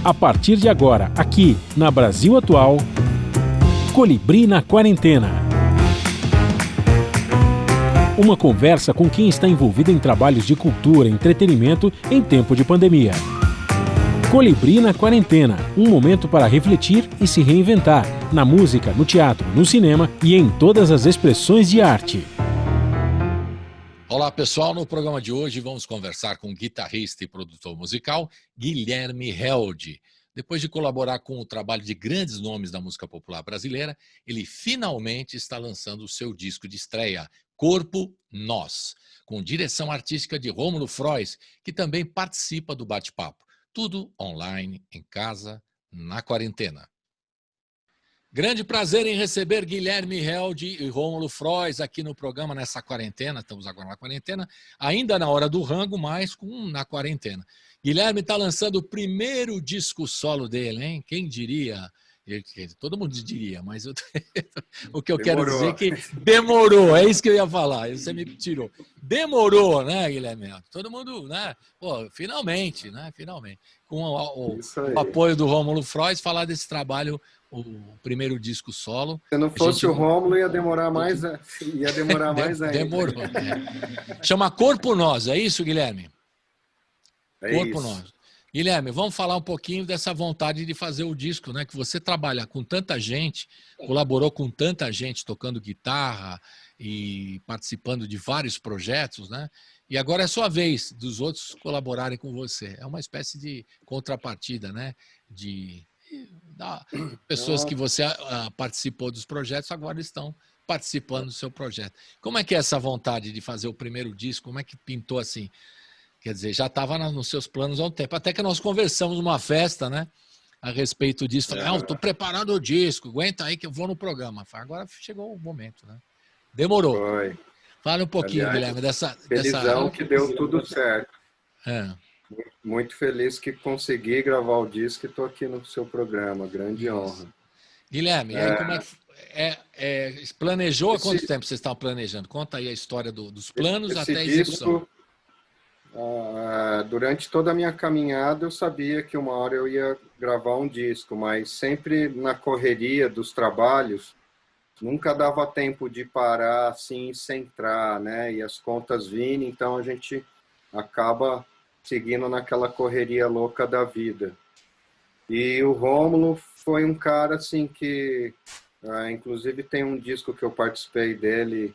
A partir de agora, aqui na Brasil Atual, Colibri na Quarentena. Uma conversa com quem está envolvido em trabalhos de cultura e entretenimento em tempo de pandemia. Colibri na Quarentena, um momento para refletir e se reinventar, na música, no teatro, no cinema e em todas as expressões de arte. Olá pessoal, no programa de hoje vamos conversar com o guitarrista e produtor musical Guilherme Held. Depois de colaborar com o trabalho de grandes nomes da música popular brasileira, ele finalmente está lançando o seu disco de estreia, Corpo Nós, com direção artística de Rômulo Frois, que também participa do bate-papo. Tudo online, em casa, na quarentena. Grande prazer em receber Guilherme Held e Rômulo Frois aqui no programa nessa quarentena. Estamos agora na quarentena, ainda na hora do rango, mas na quarentena. Guilherme está lançando o primeiro disco solo dele, hein? Quem diria? Todo mundo diria, mas o que eu quero dizer é que demorou, é isso que eu ia falar, você me tirou. Demorou, né, Guilherme? Todo mundo, né? Pô, finalmente, né? Finalmente. Com o apoio do Rômulo Frois, falar desse trabalho, o primeiro disco solo. Se não fosse o Rômulo, ia demorar mais ainda. Demorou. É. Chama Corpo Nós, é isso, Guilherme? Corpo Nós. Guilherme, vamos falar um pouquinho dessa vontade de fazer o disco, né? Que você trabalha com tanta gente, colaborou com tanta gente tocando guitarra e participando de vários projetos, né? E agora é sua vez dos outros colaborarem com você. É uma espécie de contrapartida, né? De pessoas que você participou dos projetos agora estão participando do seu projeto. Como é que é essa vontade de fazer o primeiro disco? Como é que pintou assim? Quer dizer, já estava nos seus planos há um tempo. Até que nós conversamos numa festa, né? A respeito disso. Falei, estou preparando o disco, aguenta aí que eu vou no programa. Falei, agora chegou o momento, né? Demorou. Foi. Fala um pouquinho, Guilherme, felizão que deu tudo certo. É. Muito feliz que consegui gravar o disco e estou aqui no seu programa. Grande honra. Guilherme, e aí como é que planejou há quanto tempo vocês estavam planejando? Conta aí a história dos planos até a execução. Durante toda a minha caminhada eu sabia que uma hora eu ia gravar um disco, mas sempre na correria dos trabalhos, nunca dava tempo de parar assim e centrar, né? E as contas vindo, então a gente acaba seguindo naquela correria louca da vida. E o Rômulo foi um cara assim que, inclusive tem um disco que eu participei dele,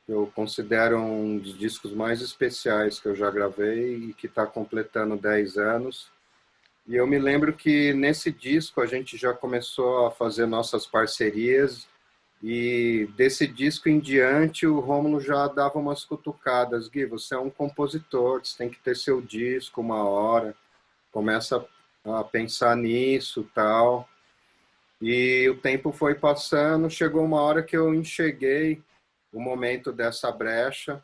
eu considero um dos discos mais especiais que eu já gravei e que está completando 10 anos. E eu me lembro que nesse disco a gente já começou a fazer nossas parcerias e desse disco em diante o Rômulo já dava umas cutucadas. Gui, você é um compositor, você tem que ter seu disco uma hora, começa a pensar nisso tal. E o tempo foi passando, chegou uma hora que eu enxerguei o momento dessa brecha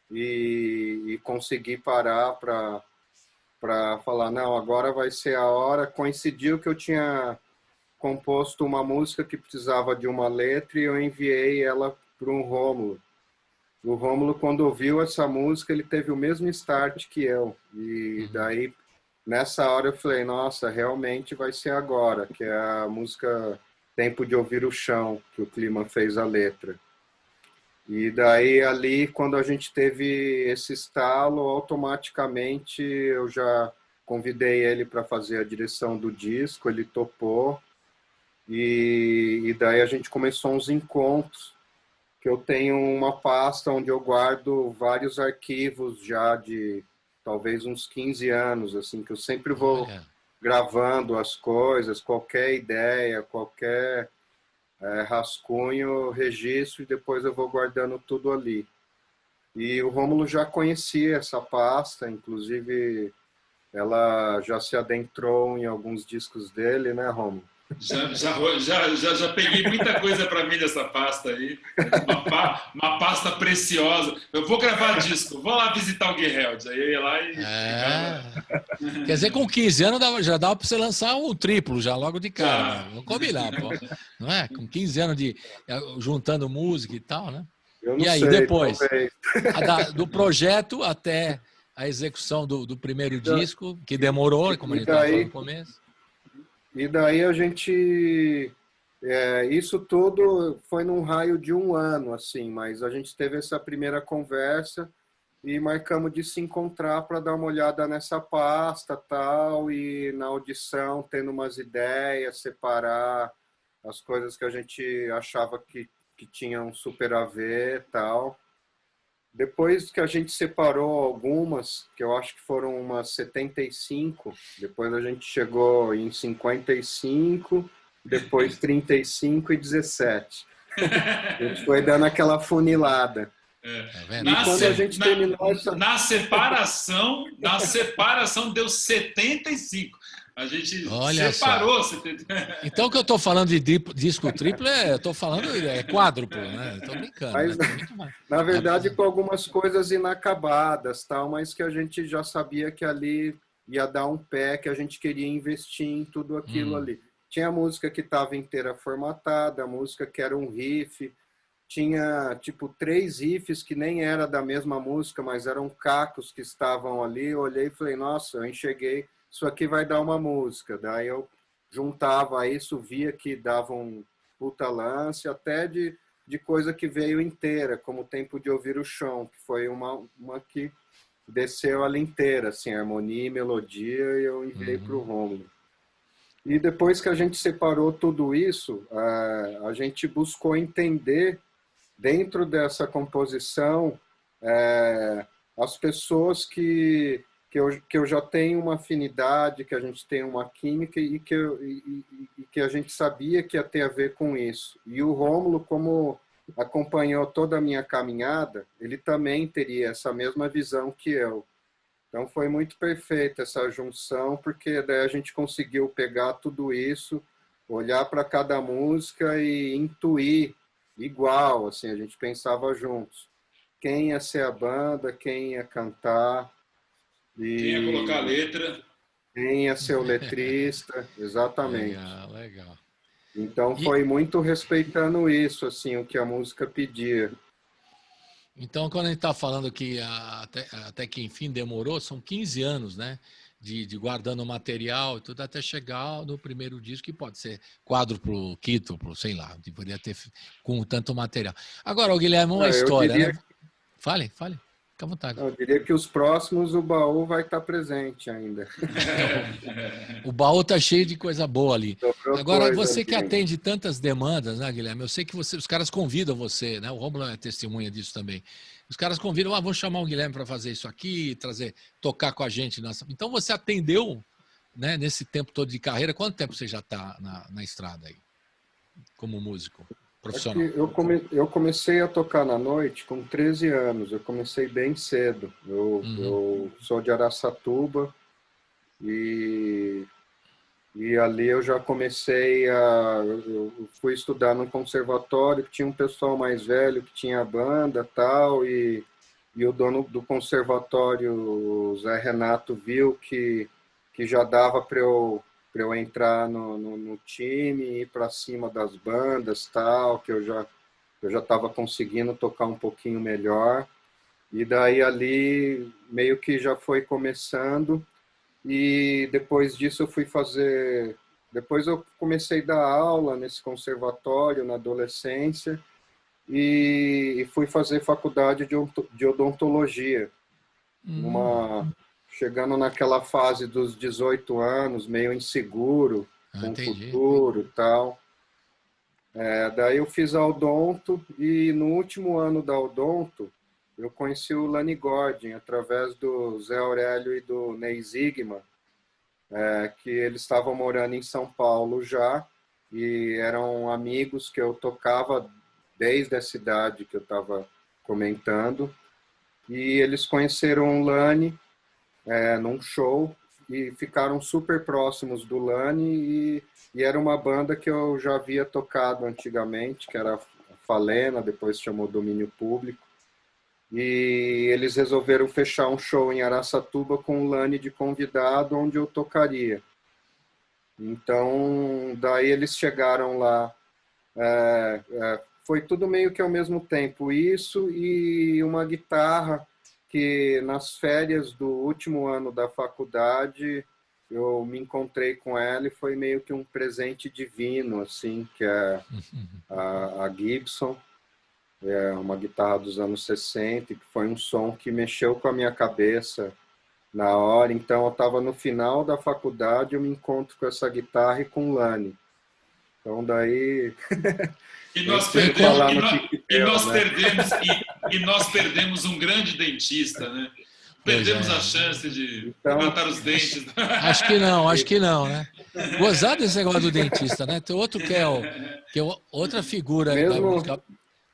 e consegui parar para falar, não, agora vai ser a hora. Coincidiu que eu tinha composto uma música que precisava de uma letra e eu enviei ela para um Rômulo. O Rômulo, quando ouviu essa música, ele teve o mesmo start que eu. E daí, nessa hora, eu falei, nossa, realmente vai ser agora, que é a música Tempo de Ouvir o Chão, que o Clima fez a letra. E daí, ali, quando a gente teve esse estalo, automaticamente eu já convidei ele para fazer a direção do disco, ele topou. E daí a gente começou uns encontros, que eu tenho uma pasta onde eu guardo vários arquivos já de talvez uns 15 anos, assim, que eu sempre vou gravando as coisas, qualquer ideia, qualquer rascunho, registro, e depois eu vou guardando tudo ali. E o Rômulo já conhecia essa pasta, inclusive ela já se adentrou em alguns discos dele, né, Rômulo? Já peguei muita coisa para mim dessa pasta aí, uma pasta preciosa. Eu vou gravar disco, vou lá visitar o Gui Held. Aí eu ia lá e... Quer dizer, com 15 anos já dava para você lançar o triplo, já logo de cara. Vamos combinar, pô. Não é? Com 15 anos juntando música e tal, né? E aí, depois? Do projeto até a execução do primeiro disco, que demorou, como a gente estava falando no começo. E daí a gente... isso tudo foi num raio de um ano, assim, mas a gente teve essa primeira conversa e marcamos de se encontrar para dar uma olhada nessa pasta tal, e na audição, tendo umas ideias, separar as coisas que a gente achava que tinham super a ver tal. Depois que a gente separou algumas, que eu acho que foram umas 75, depois a gente chegou em 55, depois 35 e 17. A gente foi dando aquela funilada. É. E quando a gente terminou essa... na separação deu 75. A gente Olha separou. Só. Então, o que eu estou falando de disco triplo, eu estou falando quádruplo, né? Estou brincando. Mas, né? Na verdade, com algumas coisas inacabadas, tal, mas que a gente já sabia que ali ia dar um pé, que a gente queria investir em tudo aquilo ali. Tinha música que estava inteira formatada, música que era um riff, tinha tipo 3 riffs que nem era da mesma música, mas eram cacos que estavam ali. Eu olhei e falei, nossa, eu enxerguei, isso aqui vai dar uma música. Daí eu juntava isso, via que dava um puta lance, até de coisa que veio inteira, como Tempo de Ouvir o Chão, que foi uma que desceu ela inteira, assim, harmonia e melodia, e eu enviei para o Rômulo. E depois que a gente separou tudo isso, a gente buscou entender, dentro dessa composição, as pessoas que eu já tenho uma afinidade, que a gente tem uma química e que a gente sabia que ia ter a ver com isso. E o Rômulo, como acompanhou toda a minha caminhada, ele também teria essa mesma visão que eu. Então foi muito perfeita essa junção, porque daí a gente conseguiu pegar tudo isso, olhar para cada música e intuir igual, assim, a gente pensava juntos. Quem ia ser a banda, quem ia cantar, quem ia colocar a letra, quem ia ser o letrista, exatamente. Legal. Então foi muito respeitando isso, assim, o que a música pedia. Então, quando a gente está falando que até que enfim demorou, são 15 anos, né? De guardando o material e tudo, até chegar no primeiro disco, que pode ser quádruplo, quíntuplo, sei lá, poderia ter com tanto material. Agora, o Guilherme, uma história, né? Fale, fica à vontade. Eu diria que os próximos, o baú vai estar presente ainda. O baú está cheio de coisa boa ali. Agora, você que atende tantas demandas, né, Guilherme? Eu sei que os caras convidam você, né? O Rômulo é testemunha disso também. Os caras convidam, vamos chamar o Guilherme para fazer isso aqui, tocar com a gente. Então, você atendeu, né, nesse tempo todo de carreira. Quanto tempo você já está na estrada aí, como músico profissional? Eu comecei a tocar na noite com 13 anos. Eu comecei bem cedo. Eu sou de Araçatuba e ali eu já comecei eu fui estudar no conservatório, que tinha um pessoal mais velho que tinha banda tal, e o dono do conservatório, o Zé Renato, viu que já dava para eu entrar no time, ir para cima das bandas tal, que eu já estava conseguindo tocar um pouquinho melhor. E daí ali meio que já foi começando. E depois disso eu fui fazer... Depois eu comecei a dar aula nesse conservatório na adolescência e fui fazer faculdade de odontologia. Chegando naquela fase dos 18 anos, meio inseguro com o futuro e tal. Daí eu fiz a odonto e no último ano da odonto eu conheci o Lani Gordon através do Zé Aurélio e do Ney Zigma, que eles estavam morando em São Paulo já e eram amigos que eu tocava desde a cidade que eu estava comentando. E eles conheceram o Lani num show e ficaram super próximos do Lani e era uma banda que eu já havia tocado antigamente, que era a Falena, depois chamou Domínio Público. E eles resolveram fechar um show em Araçatuba com o Lani de convidado, onde eu tocaria. Então, daí eles chegaram lá. Foi tudo meio que ao mesmo tempo. Isso e uma guitarra que nas férias do último ano da faculdade eu me encontrei com ela e foi meio que um presente divino, assim, que é a Gibson, é uma guitarra dos anos 60, que foi um som que mexeu com a minha cabeça na hora. Então, eu estava no final da faculdade, eu me encontro com essa guitarra e com o Lani. Então, daí... E nós perdemos um grande dentista, né? Perdemos a chance de levantar os dentes. Acho que não, né? Gozado esse negócio do dentista, né? Tem outro que é outra figura aí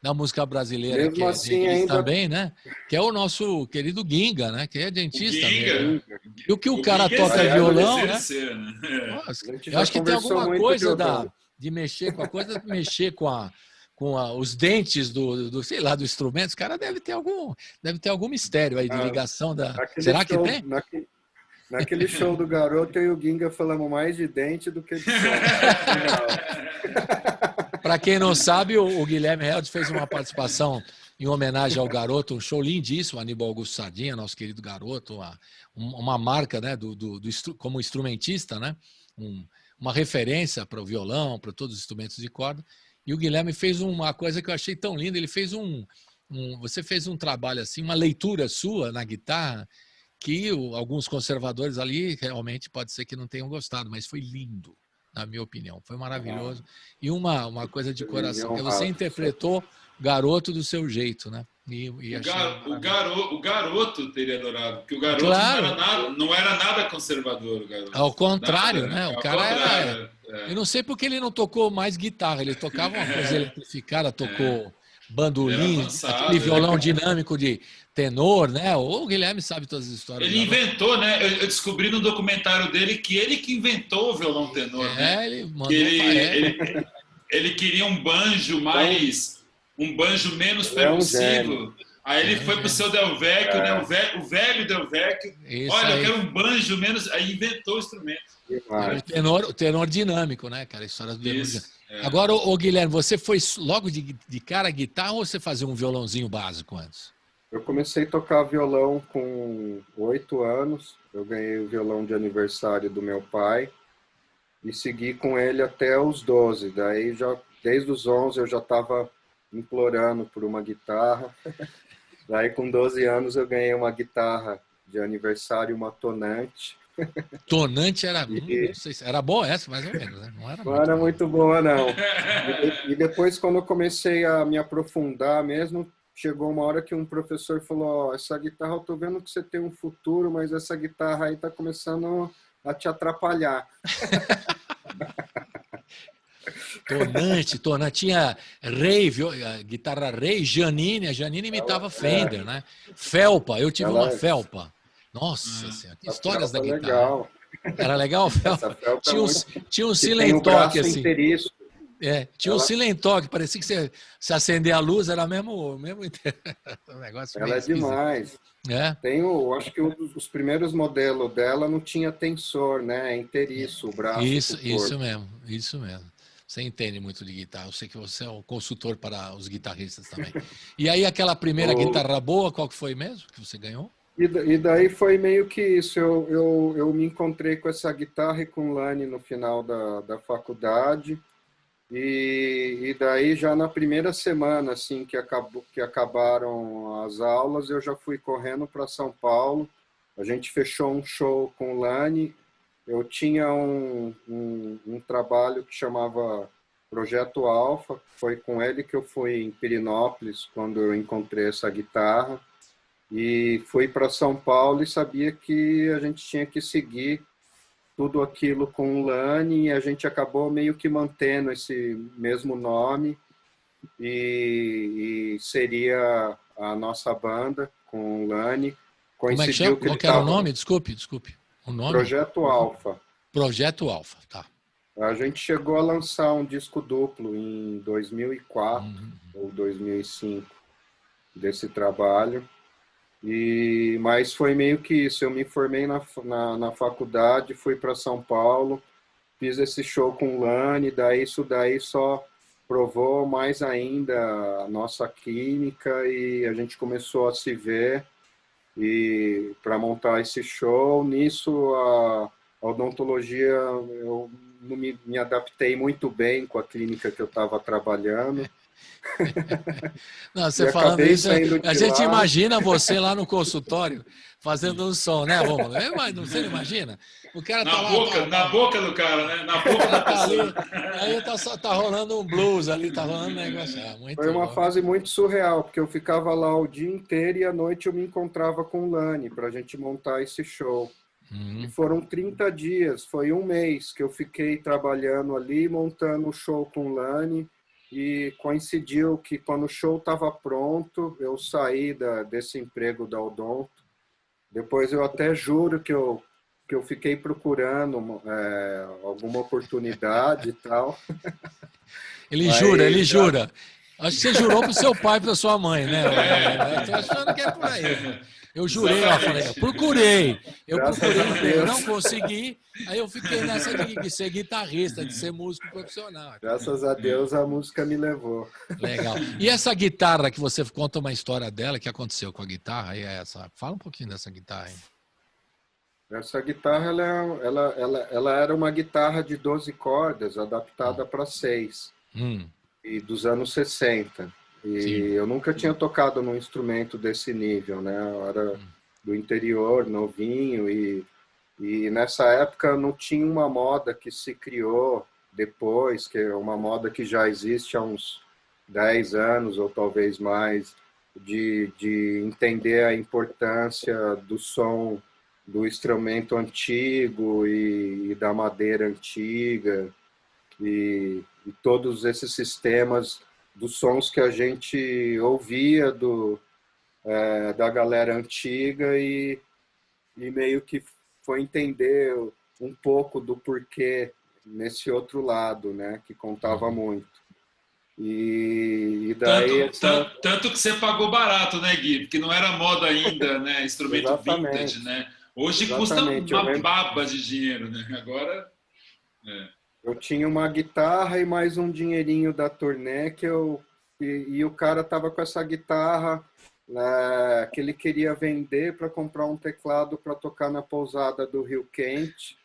da música brasileira, que é assim, dentista também, né? Que é o nosso querido Ginga, né? Que é dentista mesmo. E o que o cara toca violão, né? Nossa, eu acho que tem alguma coisa de mexer com a coisa, mexer com os dentes sei lá, do instrumento. Os cara deve ter algum mistério aí de ligação da... Será que tem? Naquele show do Garoto, eu e o Ginga falamos mais de dente do que de som. Para quem não sabe, o Guilherme Held fez uma participação em homenagem ao Garoto, um show lindíssimo, Aníbal Augusto Sardinha, nosso querido Garoto, uma marca, né, como instrumentista, né, uma referência para o violão, para todos os instrumentos de corda. E o Guilherme fez uma coisa que eu achei tão linda, ele fez você fez um trabalho assim, uma leitura sua na guitarra, que alguns conservadores ali realmente pode ser que não tenham gostado, mas foi lindo, na minha opinião. Foi maravilhoso. E uma coisa de coração, que você interpretou Garoto do seu jeito, né? O Garoto teria adorado, porque o Garoto não era nada conservador. O Garoto. Ao contrário, nada, né? O cara era... Eu não sei porque ele não tocou mais guitarra, ele tocava uma coisa eletrificada, tocou bandolim, aquele violão dinâmico de tenor, né? O Guilherme sabe todas as histórias. Ele inventou, né? Eu descobri no documentário dele que ele que inventou o violão tenor, né? Ele mandou ele queria um banjo menos percussivo. Aí ele foi pro seu Del Vecchio, né? O velho Del Vecchio. Olha, eu quero um banjo menos. Aí inventou o instrumento. O tenor dinâmico, né, cara? A história do tenor dinâmico. Agora, Guilherme, você foi logo de cara a guitarra ou você fazia um violãozinho básico antes? Eu comecei a tocar violão com 8 anos. Eu ganhei o violão de aniversário do meu pai e segui com ele até os 12. Daí, desde os 11, eu já estava implorando por uma guitarra. Daí, com 12 anos, eu ganhei uma guitarra de aniversário, uma tonante. Tonante era... Não sei se era boa essa, mais ou menos, né? Não era muito boa, não. E depois, quando eu comecei a me aprofundar mesmo, chegou uma hora que um professor falou, essa guitarra, eu tô vendo que você tem um futuro, mas essa guitarra aí tá começando a te atrapalhar. Tonante. Tinha guitarra Rei, Janine. A Janine imitava Fender, né? Felpa, eu tive uma Felpa. Nossa Senhora, que histórias da guitarra. Legal. Era legal, Felpa? Tinha um silentoque assim. Tinha um silentoque, parecia que se acender a luz era mesmo um negócio. Ela é demais. Acho que os primeiros modelos dela não tinha tensor, né? É inteiriço, o braço. Isso mesmo. Você entende muito de guitarra. Eu sei que você é um consultor para os guitarristas também. E aí aquela primeira guitarra boa, qual que foi mesmo que você ganhou? E daí foi meio que isso, eu me encontrei com essa guitarra e com o Lani no final da faculdade, e daí já na primeira semana assim, que acabaram as aulas, eu já fui correndo para São Paulo, a gente fechou um show com o Lani, eu tinha um trabalho que chamava Projeto Alfa, foi com ele que eu fui em Pirinópolis, quando eu encontrei essa guitarra, e fui para São Paulo e sabia que a gente tinha que seguir tudo aquilo com o Lani, e a gente acabou meio que mantendo esse mesmo nome, e seria a nossa banda com o Lani. Como é que chama? Qual que era o nome? Desculpe. O nome? Projeto Alfa. Projeto Alfa, tá. A gente chegou a lançar um disco duplo em 2004 ou 2005 desse trabalho. Mas foi meio que isso, eu me formei na faculdade, fui para São Paulo, fiz esse show com o Lani, isso daí só provou mais ainda a nossa química e a gente começou a se ver e para montar esse show. Nisso, a odontologia eu não me adaptei muito bem com a clínica que eu estava trabalhando. Não, você E falando acabei isso, saindo a de gente lá. imagina você lá no consultório fazendo um som, né, Rômulo? Você não imagina? O cara tá lá, Na boca do cara, né? Na boca da tá ali, pessoa. aí tá rolando um blues ali, tá rolando um negócio. Muito Foi uma louco. fase muito surreal, porque eu ficava lá o dia inteiro e à noite eu me encontrava com o Lani para a gente montar esse show. E foram 30 dias, foi um mês que eu fiquei trabalhando ali, montando o show com o Lani, e coincidiu que quando o show estava pronto, eu saí desse emprego da Odonto. Depois eu até juro que eu fiquei procurando alguma oportunidade e tal. Ele Mas, jura. Acho que você jurou pro seu pai e pra sua mãe, né? Eu tô achando que é por aí. Eu jurei, ó, falei, eu procurei emprego, não consegui, aí eu fiquei nessa de ser guitarrista, de ser músico profissional. Graças a Deus a música me levou. Legal. E essa guitarra que você conta uma história dela, que aconteceu com a guitarra, fala um pouquinho dessa guitarra aí. Essa guitarra, ela era uma guitarra de 12 cordas, adaptada para 6, e dos anos 60. E Sim. eu nunca tinha tocado num instrumento desse nível, né? Eu era do interior, novinho, e nessa época não tinha uma moda que se criou depois, que é uma moda que já existe há uns 10 anos, ou talvez mais, de entender a importância do som do instrumento antigo e da madeira antiga, e todos esses sistemas dos sons que a gente ouvia da galera antiga, e meio que foi entender um pouco do porquê nesse outro lado, né, que contava muito. E daí... Tanto que você pagou barato, né, Gui? Porque não era moda ainda, né? Instrumento Exatamente. vintage, né? Hoje Exatamente. custa uma baba de dinheiro, né? Agora... Eu tinha uma guitarra e mais um dinheirinho da turnê e o cara tava com essa guitarra que ele queria vender para comprar um teclado para tocar na pousada do Rio Quente,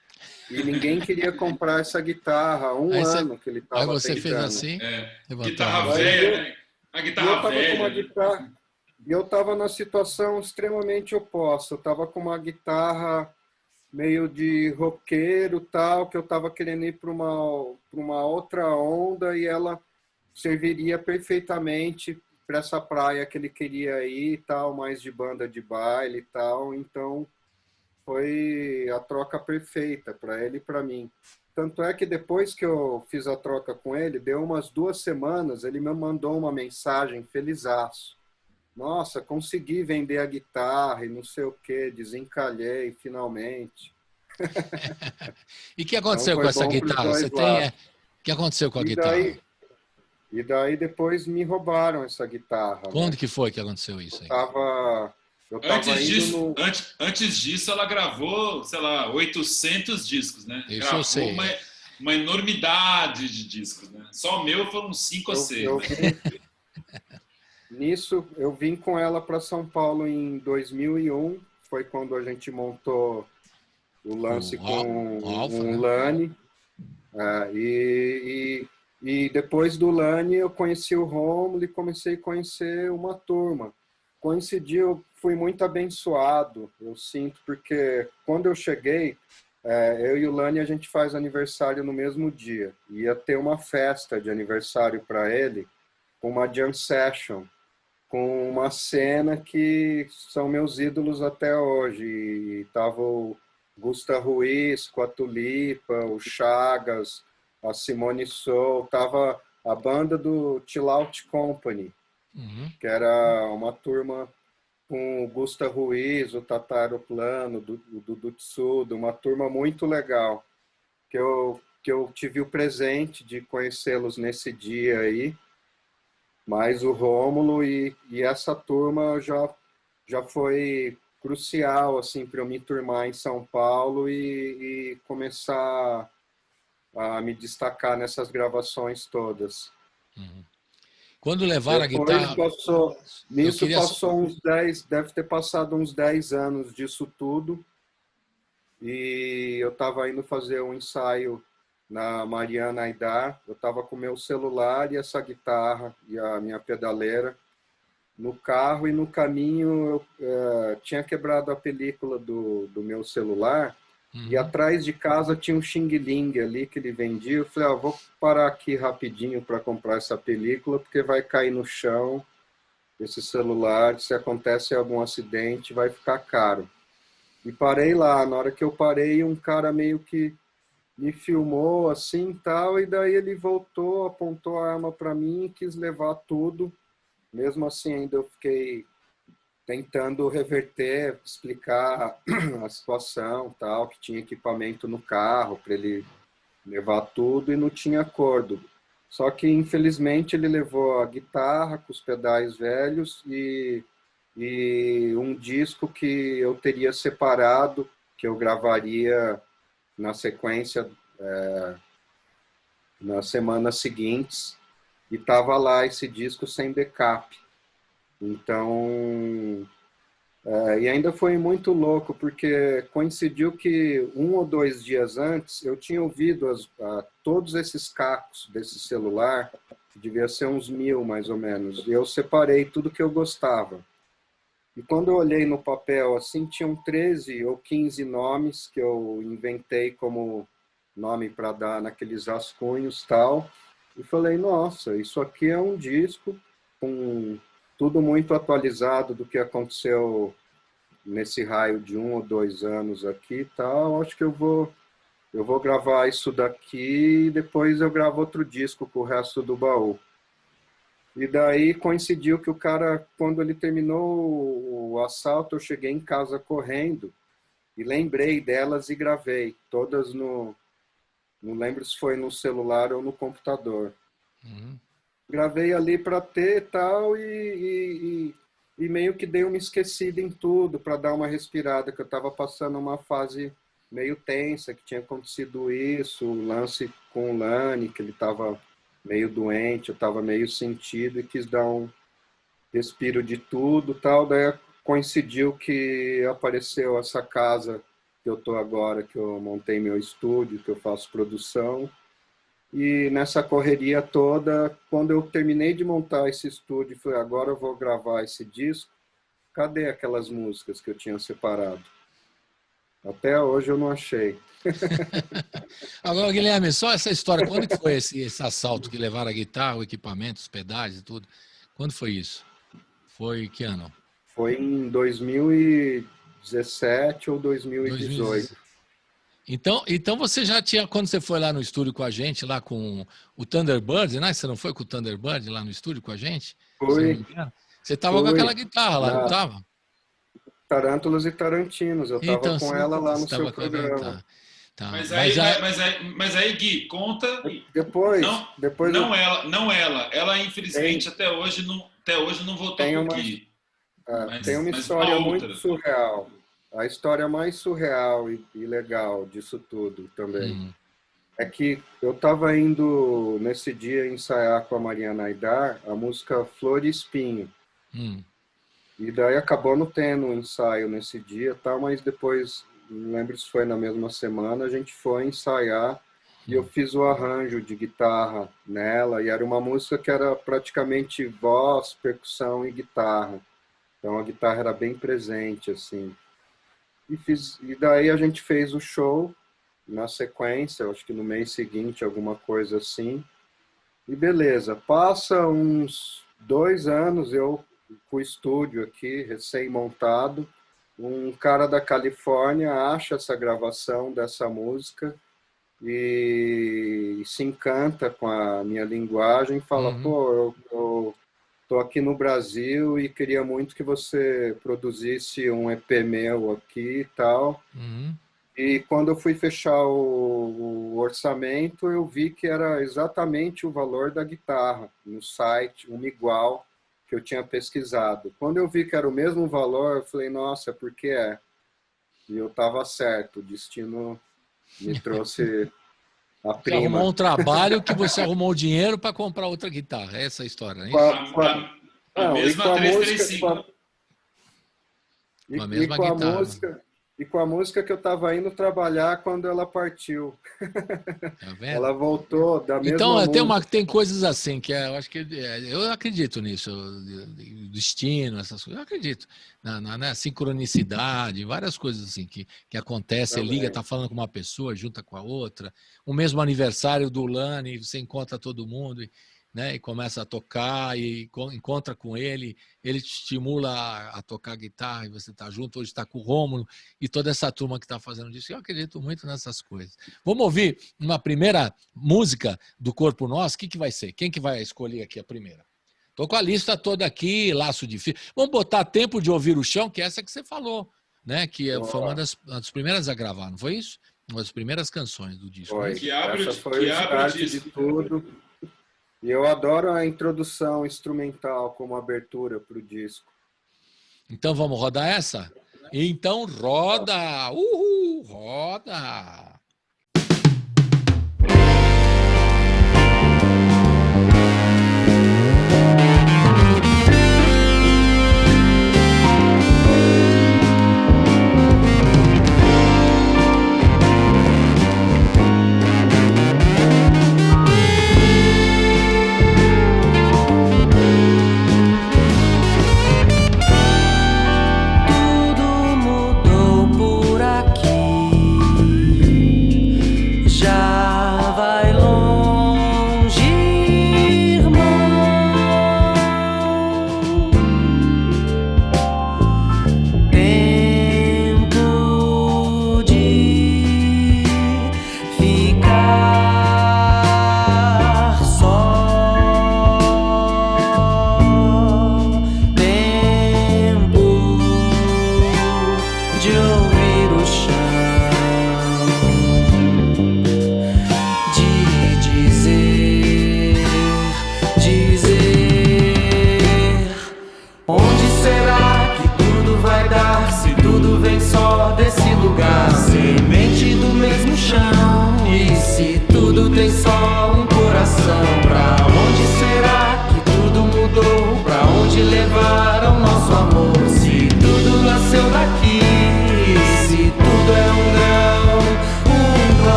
e ninguém queria comprar essa guitarra. Ano que ele estava tentando. Aí você fez assim? Guitarra velha, né? A guitarra velha. E eu estava na situação extremamente oposta. Eu estava com uma guitarra meio de roqueiro, tal, que eu estava querendo ir para uma outra onda, e ela serviria perfeitamente para essa praia que ele queria ir, tal, mais de banda de baile e tal. Então foi a troca perfeita para ele e para mim. Tanto é que depois que eu fiz a troca com ele, deu umas 2 semanas, ele me mandou uma mensagem felizaço. Nossa, consegui vender a guitarra e não sei o que, desencalhei finalmente. E o que aconteceu com essa guitarra? O que aconteceu com a guitarra? E daí depois me roubaram essa guitarra. Quando que foi que aconteceu isso aí? Antes disso, ela gravou, sei lá, 800 discos, né? Isso gravou eu sei. Uma enormidade de discos, né? Só o meu foram 5 ou 6. Nisso, eu vim com ela para São Paulo em 2001. Foi quando a gente montou o lance com o Lani. E depois do Lani, eu conheci o Rômulo e comecei a conhecer uma turma. Coincidiu, eu fui muito abençoado, eu sinto, porque quando eu cheguei, eu e o Lani, a gente faz aniversário no mesmo dia. Ia ter uma festa de aniversário para ele, com uma jam session, com uma cena que são meus ídolos até hoje. E tava o Gusta Ruiz com a Tulipa, o Chagas, a Simone Soul, tava a banda do Chill Out Company, que era uma turma com o Gusta Ruiz, o Tataro Plano, do Dudu Tsudo, uma turma muito legal, que eu tive o presente de conhecê-los nesse dia aí. Mas o Rômulo e essa turma já foi crucial assim, para eu me enturmar em São Paulo e começar a me destacar nessas gravações todas. Quando levaram Depois a guitarra... passou uns 10, deve ter passado uns 10 anos disso tudo. e eu estava indo fazer um ensaio na Mariana Aidar. Eu estava com meu celular e essa guitarra e a minha pedaleira no carro, e no caminho eu tinha quebrado a película do meu celular, e atrás de casa tinha um Xing Ling ali que ele vendia. Eu falei, vou parar aqui rapidinho para comprar essa película, porque vai cair no chão esse celular, se acontece algum acidente vai ficar caro. E parei lá. Na hora que eu parei, um cara meio que me filmou assim tal, e daí ele voltou, apontou a arma para mim e quis levar tudo. Mesmo assim, ainda eu fiquei tentando reverter, explicar a situação, tal, que tinha equipamento no carro para ele levar tudo, e não tinha acordo. Só que, infelizmente, ele levou a guitarra com os pedais velhos e um disco que eu teria separado, que eu gravaria na sequência, nas semanas seguintes, e estava lá esse disco sem backup. Então, e ainda foi muito louco, porque coincidiu que 1 ou 2 dias antes eu tinha ouvido todos esses cacos desse celular, que devia ser uns 1000 mais ou menos, e eu separei tudo que eu gostava. E quando eu olhei no papel, assim, tinham 13 ou 15 nomes que eu inventei como nome para dar naqueles rascunhos e tal. E falei, nossa, isso aqui é um disco com tudo muito atualizado do que aconteceu nesse raio de 1 ou 2 anos aqui e tal. Acho que eu vou gravar isso daqui e depois eu gravo outro disco com o resto do baú. E daí coincidiu que o cara, quando ele terminou o assalto, eu cheguei em casa correndo e lembrei delas e gravei. Todas no... Não lembro se foi no celular ou no computador. Gravei ali para ter tal, e meio que dei uma esquecida em tudo para dar uma respirada, que eu estava passando uma fase meio tensa, que tinha acontecido isso, o lance com o Lani, que ele estava meio doente, eu estava meio sentido e quis dar um respiro de tudo tal. Daí coincidiu que apareceu essa casa que eu estou agora, que eu montei meu estúdio, que eu faço produção. E nessa correria toda, quando eu terminei de montar esse estúdio, falei, agora eu vou gravar esse disco, cadê aquelas músicas que eu tinha separado? Até hoje eu não achei. Agora, Guilherme, só essa história, quando que foi esse assalto que levaram a guitarra, o equipamento, os pedais e tudo? Quando foi isso? Foi que ano? Foi em 2017 ou 2018. Então você já tinha, quando você foi lá no estúdio com a gente, lá com o Thunderbird, né? Você não foi com o Thunderbird lá no estúdio com a gente? Foi. Você estava com aquela guitarra lá, não estava? Tarântulas e Tarantinos, eu estava Então, com ela lá no seu programa. Tá. Mas aí, Gui, conta. Depois não ela infelizmente até hoje não voltou com o Gui. Tem uma história muito surreal. A história mais surreal e legal disso tudo também é que eu estava indo nesse dia ensaiar com a Mariana Aidar a música Flor e Espinho. E daí acabou não tendo um ensaio nesse dia, tá? Mas depois, não lembro se foi na mesma semana, a gente foi ensaiar e eu fiz o arranjo de guitarra nela, e era uma música que era praticamente voz, percussão e guitarra. Então a guitarra era bem presente, assim. E daí a gente fez o show na sequência, acho que no mês seguinte, alguma coisa assim. E beleza, passa uns 2 anos, eu com o estúdio aqui, recém-montado, um cara da Califórnia acha essa gravação dessa música e se encanta com a minha linguagem e fala, pô, eu tô aqui no Brasil e queria muito que você produzisse um EP meu aqui e tal. E quando eu fui fechar o orçamento, eu vi que era exatamente o valor da guitarra no site, uma igual que eu tinha pesquisado. Quando eu vi que era o mesmo valor, eu falei, nossa, por que é? E eu estava certo, o destino me trouxe a prima. Você arrumou um trabalho que você arrumou dinheiro para comprar outra guitarra, essa é a história, não é isso? A mesma 335. Com a mesma guitarra. e com a música que eu estava indo trabalhar quando ela partiu. Tá vendo? Ela voltou da mesma Então, música. tem coisas assim que eu acho que eu acredito nisso, destino, essas coisas. Eu acredito na sincronicidade, várias coisas assim que acontecem. Você liga, tá falando com uma pessoa, junta com a outra. O mesmo aniversário do Lani, você encontra todo mundo, né, e começa a tocar e encontra com ele te estimula a tocar guitarra e você está junto. Hoje está com o Rômulo e toda essa turma que está fazendo isso. Eu acredito muito nessas coisas. Vamos ouvir uma primeira música do Corpo Nosso. O que vai ser? Quem que vai escolher aqui a primeira? Estou com a lista toda aqui, Laço de Fio. Vamos botar Tempo de Ouvir o Chão, que é essa que você falou, né? Que foi uma das primeiras a gravar, não foi isso? Uma das primeiras canções do disco. Foi. Né? Essa foi o start de tudo. E eu adoro a introdução instrumental como abertura para o disco. Então vamos rodar essa? Então roda! Uhul! Roda!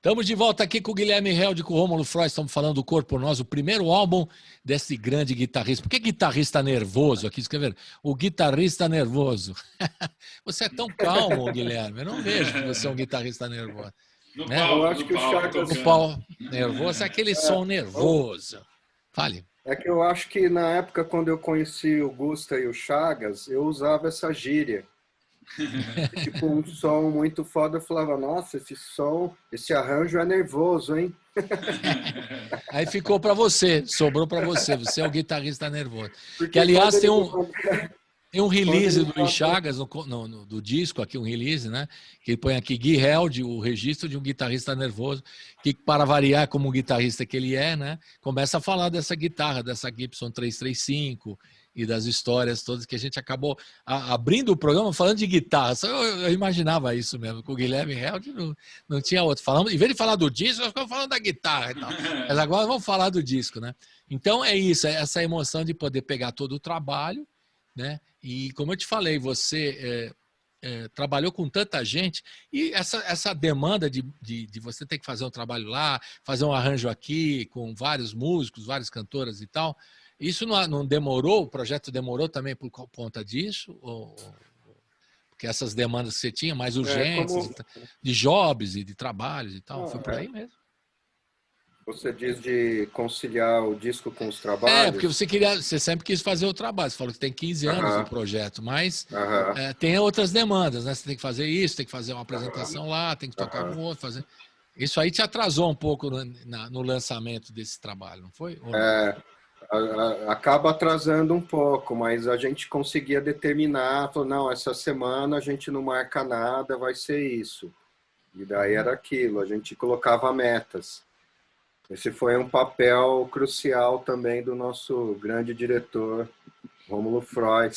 Estamos de volta aqui com o Guilherme Held, com o Rômulo Freud, estamos falando do Corpo Nosso, o primeiro álbum desse grande guitarrista. Por que guitarrista nervoso aqui? Escreveram, o guitarrista nervoso. Você é tão calmo, Guilherme, eu não vejo que você é um guitarrista nervoso. No né? palco, Eu acho que o Chagas... O pau nervoso é aquele som nervoso. Fale. É que eu acho que na época, quando eu conheci o Gusta e o Chagas, eu usava essa gíria. tipo um som muito foda, eu falava, nossa, esse arranjo é nervoso, hein? Aí ficou para você, sobrou para você. Você é o guitarrista nervoso. Porque Que, aliás, tem quando um release do ele Chagas do disco, aqui um release, né? Que ele põe aqui Gui Held, o registro de um guitarrista nervoso, que, para variar como guitarrista que ele é, né? Começa a falar dessa guitarra, dessa Gibson 335 e das histórias todas que a gente acabou abrindo o programa falando de guitarra. Eu imaginava isso mesmo, com o Guilherme Held não tinha outro. Falamos, em vez de falar do disco, nós ficamos falando da guitarra e tal. Mas agora vamos falar do disco, né? Então é isso, é essa emoção de poder pegar todo o trabalho, né? E como eu te falei, você trabalhou com tanta gente e essa demanda de você ter que fazer um trabalho lá, fazer um arranjo aqui com vários músicos, várias cantoras e tal, isso não demorou? O projeto demorou também por conta disso? Porque essas demandas que você tinha, mais urgentes, de jobs e de trabalhos e tal, foi por aí mesmo? Você diz de conciliar o disco com os trabalhos? Porque você sempre quis fazer o trabalho. Você falou que tem 15 anos o projeto, mas tem outras demandas, né? Você tem que fazer isso, tem que fazer uma apresentação lá, tem que tocar com outro, fazer. Isso aí te atrasou um pouco no lançamento desse trabalho, não foi? Acaba atrasando um pouco, mas a gente conseguia determinar, falou, não, essa semana a gente não marca nada, vai ser isso. E daí era aquilo, a gente colocava metas. Esse foi um papel crucial também do nosso grande diretor, Rômulo Freud.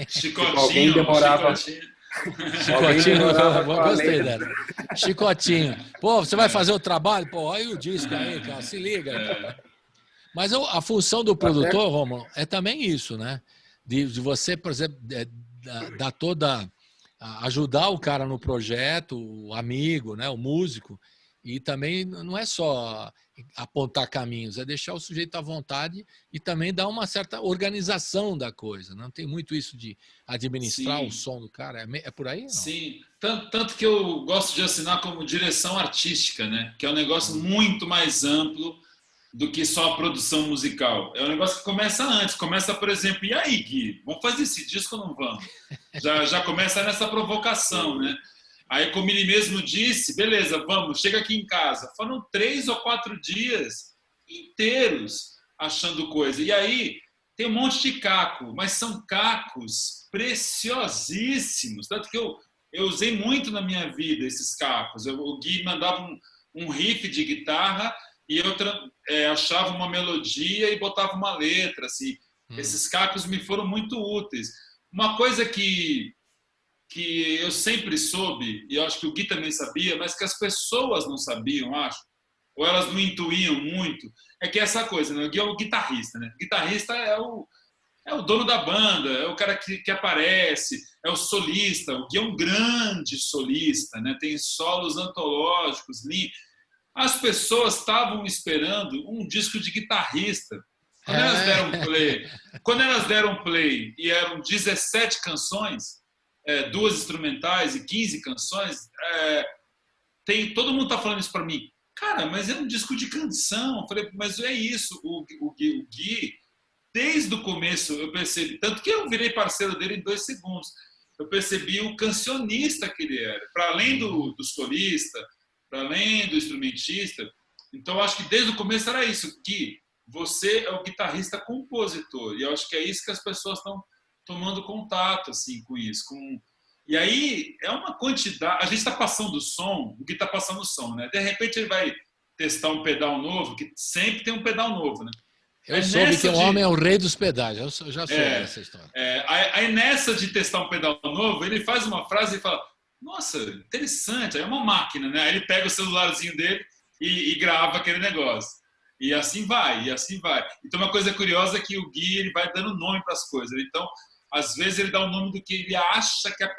Chicotinho, alguém demorava... Chicotinho, gostei dela. Chicotinho. Pô, você vai fazer o trabalho? Pô, aí o disco aí, cara, se liga. Mas a função do produtor, Rômulo, é também isso, né? De você, por exemplo, dar ajudar o cara no projeto, o amigo, né? O músico. E também não é só apontar caminhos, é deixar o sujeito à vontade e também dar uma certa organização da coisa. Não tem muito isso de administrar o som do cara. É por aí? Não? Sim, tanto que eu gosto de assinar como direção artística, né? Que é um negócio muito mais amplo do que só a produção musical. É um negócio que começa antes. Começa, por exemplo, e aí, Gui? Vamos fazer esse disco ou não vamos? Já começa nessa provocação, né? Aí, como ele mesmo disse, beleza, vamos, chega aqui em casa. Foram 3 ou 4 dias inteiros achando coisa. E aí, tem um monte de caco, mas são cacos preciosíssimos. Tanto que eu usei muito na minha vida esses cacos. O Gui mandava um riff de guitarra e eu achava uma melodia e botava uma letra. Assim. Esses cacos me foram muito úteis. Uma coisa que eu sempre soube, e eu acho que o Gui também sabia, mas que as pessoas não sabiam, acho, ou elas não intuíam muito, é que essa coisa, né? O Gui é o guitarrista, né? O guitarrista é o dono da banda, é o cara que aparece, é o solista. O Gui é um grande solista, né? Tem solos antológicos, lindos. As pessoas estavam esperando um disco de guitarrista. Quando elas deram play e eram 17 canções, 2 instrumentais e 15 canções, todo mundo está falando isso para mim. Cara, mas é um disco de canção. Eu falei, mas é isso. O Gui, desde o começo, eu percebi, tanto que eu virei parceiro dele em 2 segundos. Eu percebi o cancionista que ele era, para além do solista, para além do instrumentista. Então, eu acho que desde o começo era isso, que você é o guitarrista compositor. E eu acho que é isso que as pessoas estão tomando contato assim, com isso. E aí, é uma quantidade... A gente está passando o som, o Gui está passando o som, né? De repente, ele vai testar um pedal novo, que sempre tem um pedal novo, né? Eu soube que o homem é o rei dos pedais. Eu já soube essa história. Aí, nessa de testar um pedal novo, ele faz uma frase e fala, nossa, interessante, aí é uma máquina, né? Aí ele pega o celularzinho dele e grava aquele negócio. E assim vai, Então, uma coisa curiosa é que o Gui ele vai dando nome para as coisas. Então, às vezes, ele dá o nome do que ele acha que é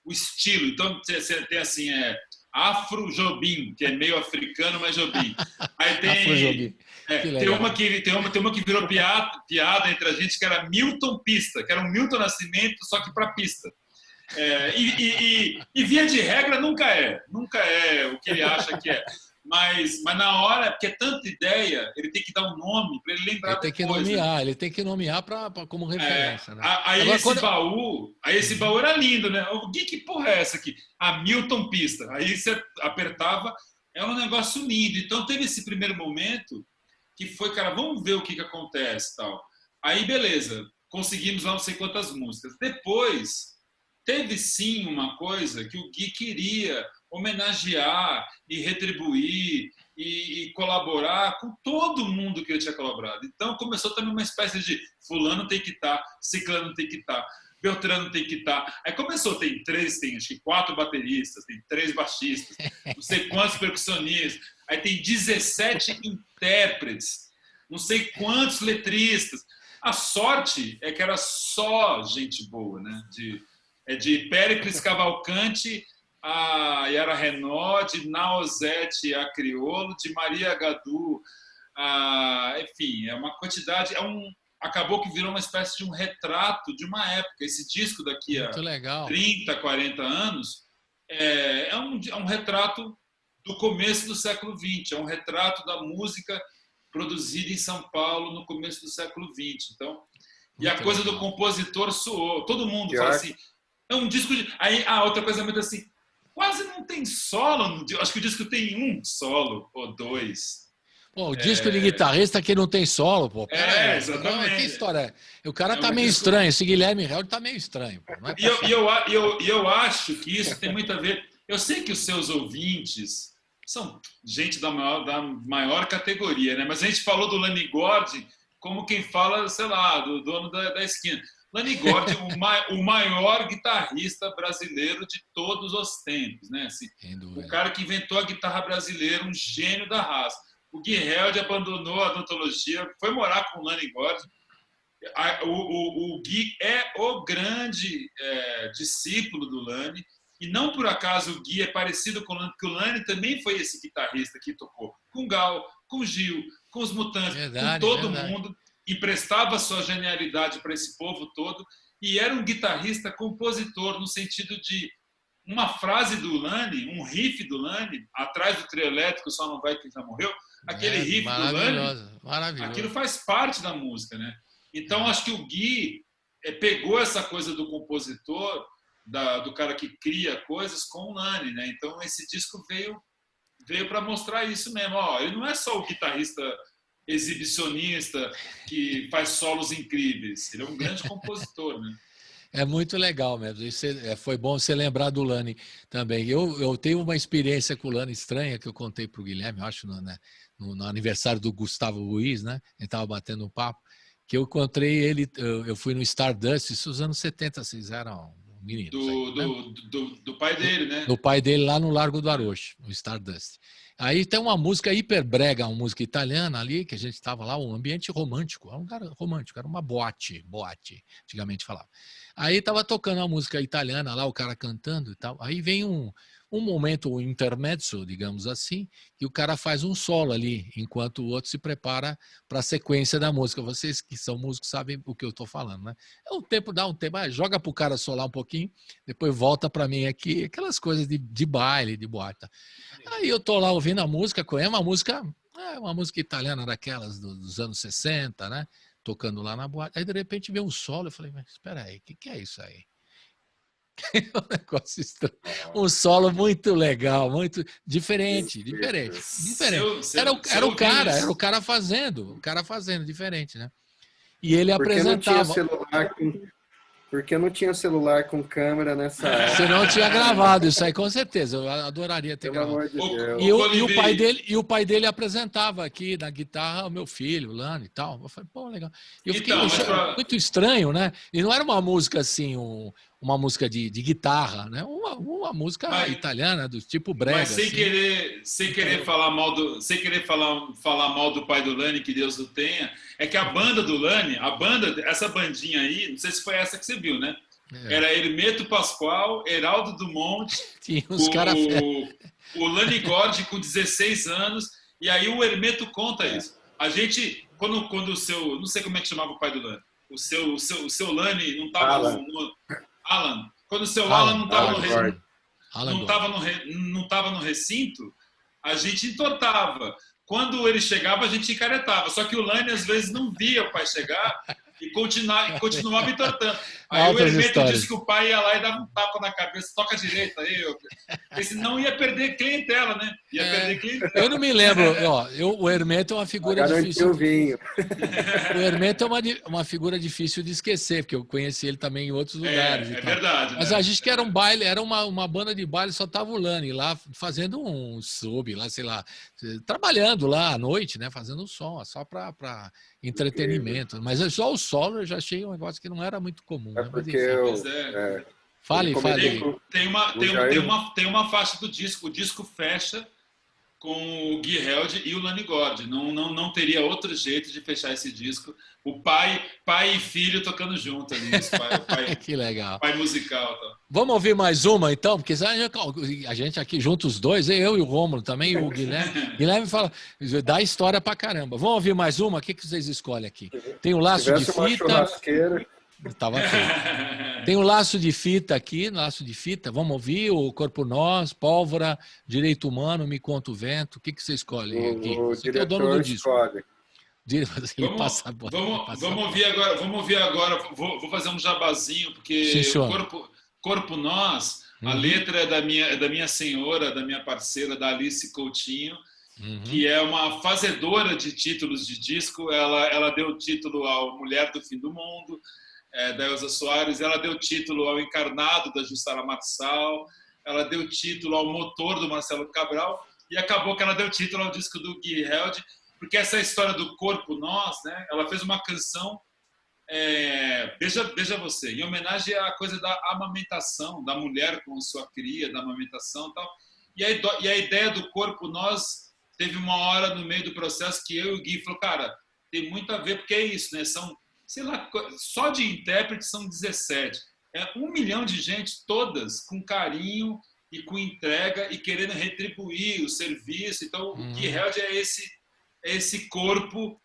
o estilo. Então, você tem assim, Afro Jobim, que é meio africano, mas Jobim. Aí tem... Afro Jobim. Tem uma que virou piada entre a gente, que era Milton Pista, que era um Milton Nascimento, só que para pista. E via de regra nunca é o que ele acha que é. Mas na hora, porque é tanta ideia, ele tem que dar um nome para ele lembrar Ele tem que depois, nomear, né? ele tem que nomear como referência, né? Aí Agora, esse baú era lindo, né? O que porra é essa aqui? A Milton Pista. Aí você apertava, é um negócio lindo. Então teve esse primeiro momento que foi, cara, vamos ver o que acontece, tal. Aí beleza, conseguimos lá não sei quantas músicas. Depois teve sim uma coisa que o Gui queria homenagear e retribuir e colaborar com todo mundo que ele tinha colaborado. Então começou também uma espécie de fulano tem que estar, ciclano tem que estar, Beltrano tem que estar. Aí começou, tem acho que 4 bateristas, tem 3 baixistas, não sei quantos percussionistas, aí tem 17 intérpretes, não sei quantos letristas. A sorte é que era só gente boa, né? De Péricles Cavalcante a Yara Renaud, de Naozete a Criolo, de Maria Gadu, enfim, é uma quantidade, acabou que virou uma espécie de um retrato de uma época. Esse disco daqui a 30, 40 anos é um retrato do começo do século XX, é um retrato da música produzida em São Paulo no começo do século XX. Então, e a coisa do compositor soou. Todo mundo fala assim, é um disco de... Aí, outra coisa muito assim, quase não tem solo. Acho que o disco tem um solo ou 2. Pô, o disco de guitarrista que não tem solo, pô. Exatamente. Que história é? O cara tá meio estranho. Esse Guilherme Held tá meio estranho. Pô. Não é eu acho que isso tem muito a ver... Eu sei que os seus ouvintes são gente da maior categoria, né? Mas a gente falou do Lani Gordon como quem fala, sei lá, do dono da esquina. Lani Gordon, o maior guitarrista brasileiro de todos os tempos, né? Assim, o cara que inventou a guitarra brasileira, um gênio da raça. O Gui Held abandonou a odontologia, foi morar com o Lani Gordon. O Gui é o grande discípulo do Lani, e não por acaso o Gui é parecido com o Lani, porque o Lani também foi esse guitarrista que tocou com o Gal, com o Gil, com os Mutantes, com todo mundo, emprestava sua genialidade para esse povo todo, e era um guitarrista compositor, no sentido de uma frase do Lani, um riff do Lani, atrás do trio elétrico, só não vai quem já morreu, aquele riff do Lani, aquilo faz parte da música, né? Então, acho que o Gui pegou essa coisa do compositor, do cara que cria coisas, com o Lani, né? Então, esse disco veio para mostrar isso mesmo. Ele não é só o guitarrista exibicionista que faz solos incríveis, ele é um grande compositor, né? É muito legal mesmo. Foi bom você lembrar do Lani também. Eu tenho uma experiência com o Lani estranha que eu contei para o Guilherme, eu acho, no aniversário do Gustavo Ruiz, né? Ele estava batendo um papo, que eu encontrei ele, eu fui no Stardust, isso nos anos 70, vocês eram meninos. Do pai dele, né? Do pai dele lá no Largo do Arocho, no Stardust. Aí tem uma música hiperbrega, uma música italiana ali, que a gente estava lá, um ambiente romântico, era um lugar romântico, era uma boate, antigamente falava. Aí estava tocando uma música italiana lá, o cara cantando e tal. Aí vem um momento, um intermezzo, digamos assim, que o cara faz um solo ali, enquanto o outro se prepara para a sequência da música. Vocês que são músicos sabem o que eu estou falando, né? Dá um tempo, joga para o cara solar um pouquinho, depois volta para mim aqui, aquelas coisas de baile, de boate. Aí eu tô lá ouvindo a música, é uma música italiana daquelas dos anos 60, né? Tocando lá na boate. Aí de repente veio um solo, eu falei, mas espera aí, o que é isso aí? Um negócio estranho. Um solo muito legal, muito diferente. Era o cara fazendo diferente, né? E ele apresentava. Porque não tinha celular com câmera nessa época. Você não tinha gravado isso aí, com certeza. Eu adoraria ter gravado. E o pai dele apresentava aqui na guitarra o meu filho, o Lani e tal. Eu falei, pô, legal. E eu fiquei muito estranho, né? E não era uma música assim, uma música de guitarra, né? Uma música italiana do tipo brega. Mas sem querer falar mal do pai do Lani, que Deus o tenha, é que a banda do Lani, essa bandinha aí, não sei se foi essa que você viu, né? Era Hermeto Pascoal, Heraldo Dumont, o Lani Gordon com 16 anos, e aí o Hermeto conta isso. A gente, quando o seu, não sei como é que chamava o pai do Lani, o seu Lani não estava no Alan. Quando o seu Alan não estava no recinto, a gente entortava. Quando ele chegava, a gente encaretava. Só que o Lani, às vezes, não via o pai chegar e continuava entortando. Aí o Hermeto disse que o pai ia lá e dava um tapa na cabeça, toca a direita. Porque senão ia perder clientela, né? Perder clientela. Eu não me lembro. O Hermeto é uma figura difícil. O Hermeto é uma figura difícil de esquecer, porque eu conheci ele também em outros lugares. É verdade. Mas a gente que era um baile, era uma banda de baile, só tava o Lani lá fazendo um sub, lá, sei lá, trabalhando lá à noite, né? Fazendo um som, só para entretenimento. Mas só o solo eu já achei um negócio que não era muito comum. É né? porque Fale. Tem uma faixa do disco. O disco fecha com o Guy Held e o Lani Gord. Não teria outro jeito de fechar esse disco. O pai e filho tocando junto ali. Que legal. Pai musical. Tá. Vamos ouvir mais uma, então? Porque a gente aqui junto os dois, eu e o Rômulo também, e o Guilherme. Guilherme fala, dá história pra caramba. Vamos ouvir mais uma? O que vocês escolhem aqui? Tem o laço de fita. Tava aqui. Tem o laço de fita aqui, vamos ouvir o Corpo Nós, Pólvora, Direito Humano, Me Conta o Vento. O que você escolhe aqui? Você que é o dono do disco. Vamos ouvir agora. Vou fazer um jabazinho, porque o Corpo Nós, a letra é da minha senhora, da minha parceira, da Alice Coutinho, que é uma fazedora de títulos de disco. Ela deu título ao Mulher do Fim do Mundo, da Elza Soares, ela deu título ao Encarnado, da Jussara Marçal, ela deu título ao Motor, do Marcelo Cabral, e acabou que ela deu título ao disco do Guy Held, porque essa história do Corpo Nós, né, ela fez uma canção, veja você, em homenagem à coisa da amamentação, da mulher com sua cria, da amamentação e tal, e a ideia do Corpo Nós teve uma hora no meio do processo que eu e o Gui falou, cara, tem muito a ver, porque é isso, né, são, sei lá, só de intérpretes são 17. 1 milhão de gente, todas com carinho e com entrega e querendo retribuir o serviço. Então, o Guy Held é esse corpo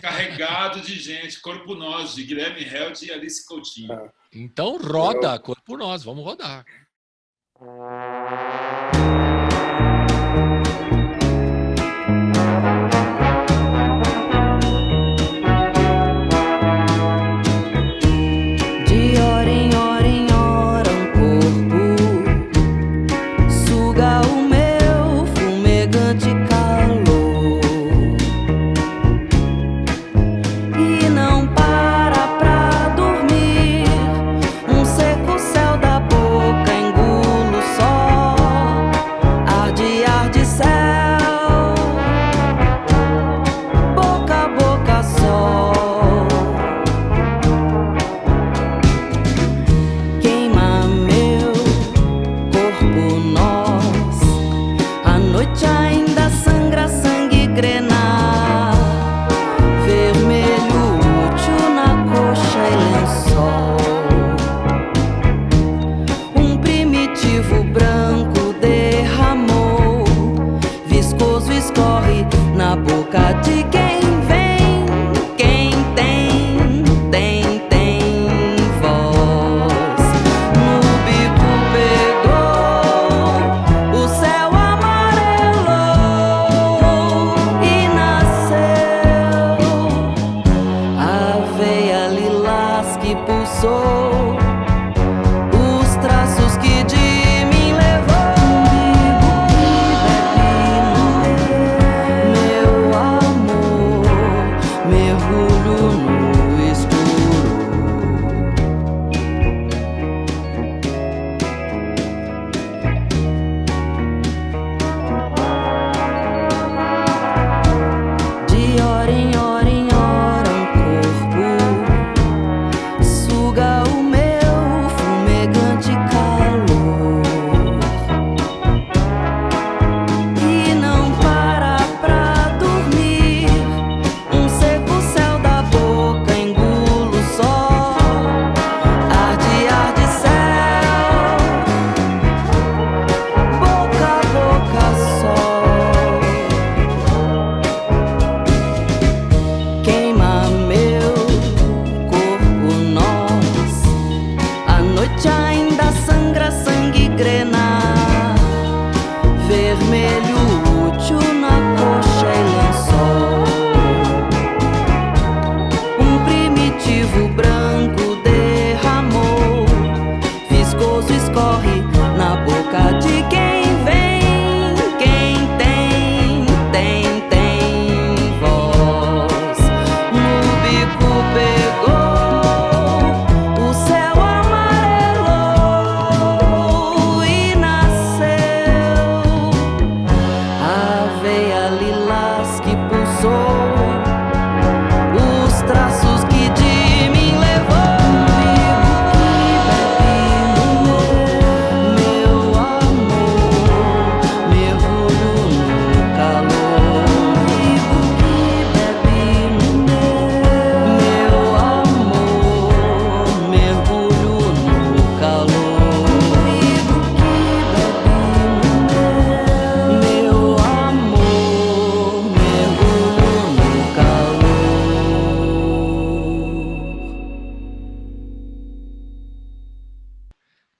carregado de gente, Corpo Nós, de Guilherme Held e Alice Coutinho. Então, roda, Corpo Nós, vamos rodar. Seco céu da boca, engulo só.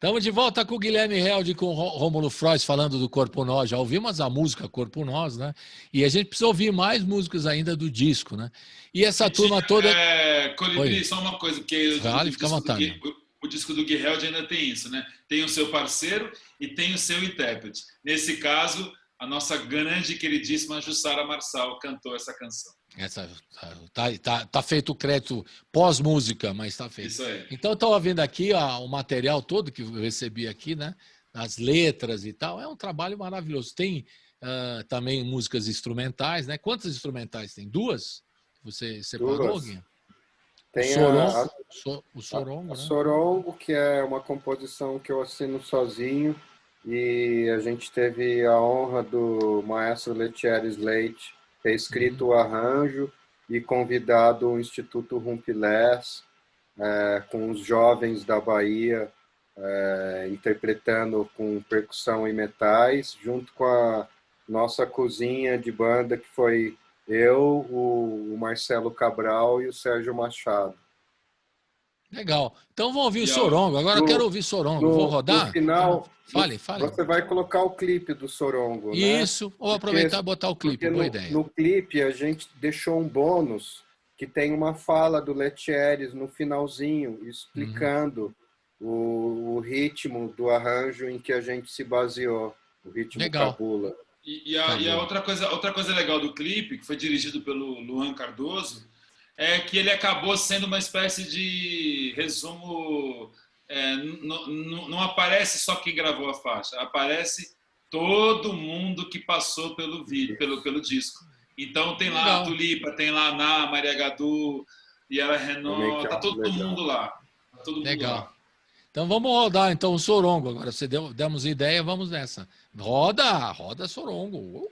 Estamos de volta com o Guilherme Held e com o Rômulo Frois falando do Corpo Nós. Já ouvimos a música Corpo Nós, né? E a gente precisa ouvir mais músicas ainda do disco, né? E essa turma toda... Colibri, só uma coisa, porque vale, fica à vontade. O disco do Gui Held ainda tem isso, né? Tem o seu parceiro e tem o seu intérprete. Nesse caso, a nossa grande e queridíssima Jussara Marçal cantou essa canção. Tá feito o crédito pós-música, mas tá feito. Isso aí. Então, estava vendo aqui o material todo que eu recebi aqui, né? As letras e tal. É um trabalho maravilhoso. Tem também músicas instrumentais, né? Quantas instrumentais tem? 2? Você separou, Gui? Tem o Sorongo, né? Sorongo, que é uma composição que eu assino sozinho. E a gente teve a honra do maestro Lethierry Slate ter escrito o arranjo e convidado o Instituto Rumpilés, com os jovens da Bahia, interpretando com percussão e metais, junto com a nossa cozinha de banda, que foi eu, o Marcelo Cabral e o Sérgio Machado. Legal. Então vamos ouvir o Sorongo. Agora eu quero ouvir Sorongo. Vou rodar? No final, fale. Você vai colocar o clipe do Sorongo, Isso. Né? Vou aproveitar e botar o clipe. Boa ideia. No clipe, a gente deixou um bônus que tem uma fala do Lethierry no finalzinho, explicando o ritmo do arranjo em que a gente se baseou. O ritmo cabula. E a outra coisa legal do clipe, que foi dirigido pelo Luan Cardoso, é que ele acabou sendo uma espécie de resumo. Não aparece só quem gravou a faixa, aparece todo mundo que passou pelo vídeo, pelo disco. Então tem lá a Tulipa, tem lá a Ná, Maria Gadu, Yara Renault, tá todo mundo lá. Legal. Então vamos rodar então o Sorongo. Agora você demos ideia, vamos nessa. Roda Sorongo.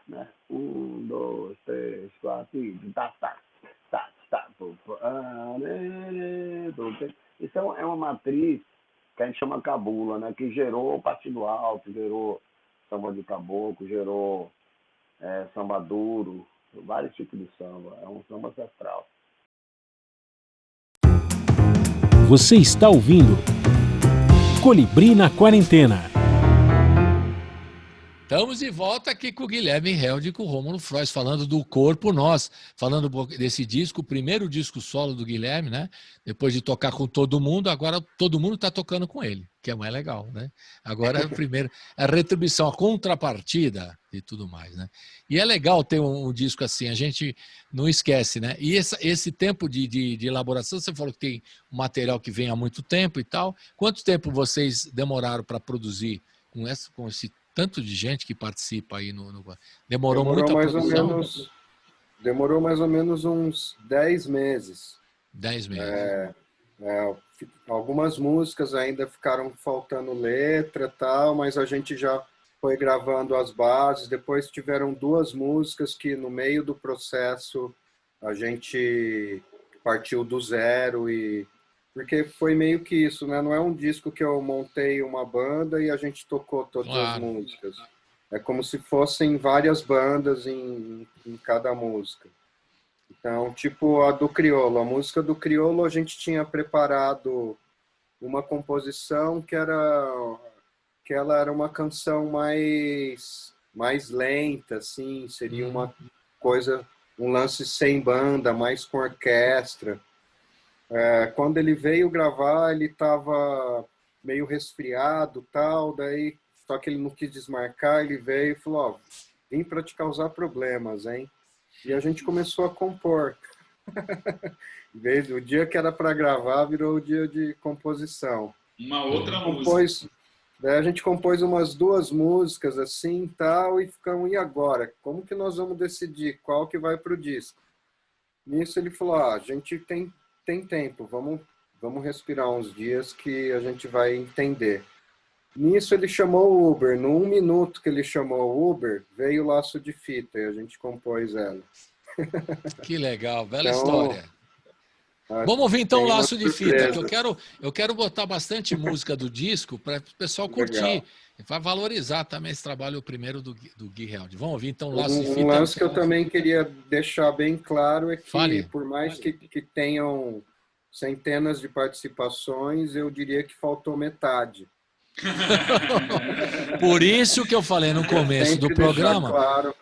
Né? 1, 2, 3, 4, 5, tá, tá, tá, tá, isso é uma matriz que a gente chama cabula, né? Que gerou partido alto, gerou samba de caboclo, gerou samba duro, vários tipos de samba. É um samba ancestral. Você está ouvindo Colibri na Quarentena. Estamos de volta aqui com o Guilherme Held e com o Rômulo Frois, falando do Corpo Nós, falando desse disco, o primeiro disco solo do Guilherme, né? Depois de tocar com todo mundo, agora todo mundo está tocando com ele, que é mais legal, né? Agora é o primeiro, a retribuição, a contrapartida e tudo mais, né? E é legal ter um disco assim, a gente não esquece, né? E esse tempo de elaboração, você falou que tem um material que vem há muito tempo e tal. Quanto tempo vocês demoraram para produzir com esse tanto de gente que participa aí Demorou muito a produção? Demorou mais ou menos uns 10 meses. 10 meses. Algumas músicas ainda ficaram faltando letra e tal, mas a gente já foi gravando as bases. Depois tiveram 2 músicas que no meio do processo a gente partiu do zero porque foi meio que isso, né? Não é um disco que eu montei uma banda e a gente tocou todas as músicas. É como se fossem várias bandas em cada música. Então, tipo a do Criolo. A música do Criolo a gente tinha preparado uma composição que ela era uma canção mais lenta, assim. Seria uma coisa, um lance sem banda, mais com orquestra. Quando ele veio gravar, ele estava meio resfriado, tal, daí só que ele não quis desmarcar, ele veio e falou, vim para te causar problemas, hein? E a gente começou a compor. O dia que era para gravar virou o dia de composição. Uma outra música. Daí a gente compôs umas 2 músicas assim, tal, e ficamos, e agora? Como que nós vamos decidir qual que vai pro disco? Nisso ele falou, a gente tem tempo, vamos respirar uns dias que a gente vai entender. Nisso ele chamou o Uber, no 1 minuto que ele chamou o Uber, veio o Laço de Fita e a gente compôs ela. Que legal, bela história. Vamos ouvir então o Laço de Fita, que eu quero botar bastante música do disco para o pessoal curtir. Legal. Vai valorizar também esse trabalho primeiro do Gui Held. Vamos ouvir então o Laço de Fita. Um lance que eu também queria deixar bem claro é que, por mais que tenham centenas de participações, eu diria que faltou metade. Por isso que eu falei no começo do programa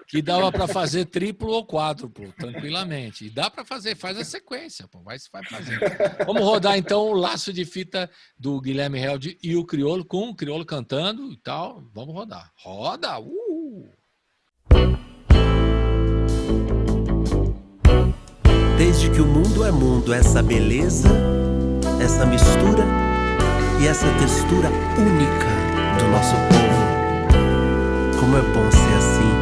que dava para fazer triplo ou quádruplo, tranquilamente. E dá para fazer, faz a sequência, pô, vai fazer. Vamos rodar então o Laço de Fita do Guilherme Held e o Criolo, com o Criolo cantando e tal. Vamos rodar. Roda! Desde que o mundo é mundo, essa beleza, essa mistura e essa textura única do nosso povo. Como é bom ser assim.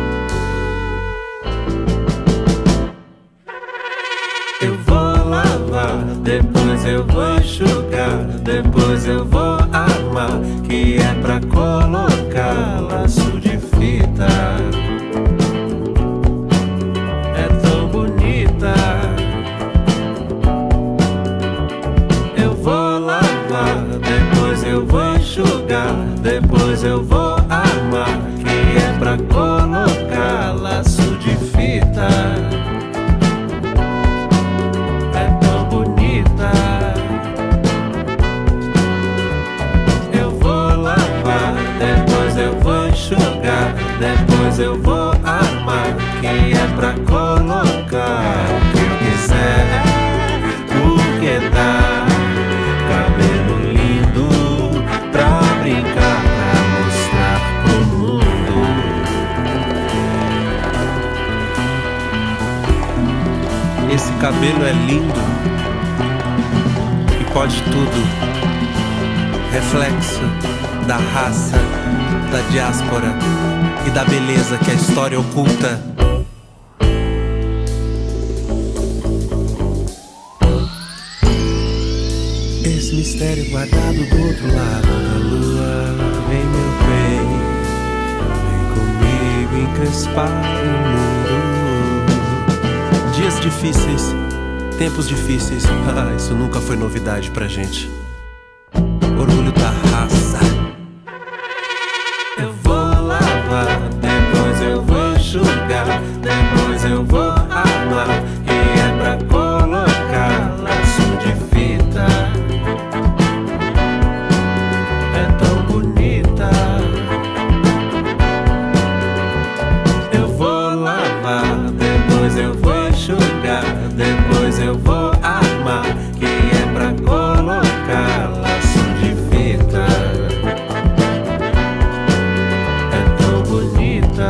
Eu vou lavar depois eu vou enxugar, depois eu vou armar, que é pra colocar laço de fita. É tão bonita. Eu vou lavar, depois eu vou enxugar, depois eu vou armar, que é pra colocar laço de fita. É tão bonita. Eu vou lavar, depois eu vou enxugar, depois eu vou armar, que é pra colocar o que eu quiser, porque dá cabelo lindo pra brincar, pra mostrar pro mundo. Esse cabelo é lindo e pode tudo. Reflexo da raça, da diáspora e da beleza que a história oculta. Esse mistério guardado do outro lado da lua. Vem, meu bem, vem comigo encrespar o mundo. Dias difíceis, tempos difíceis, isso nunca foi novidade pra gente. Orgulho da raça. Eu vou lavar, depois eu vou enxugar, depois eu vou armar, que é pra colocar laço de fita. É tão bonita. Eu vou lavar, depois eu vou enxugar, depois eu vou armar, que é pra colocar laço de fita. É tão bonita.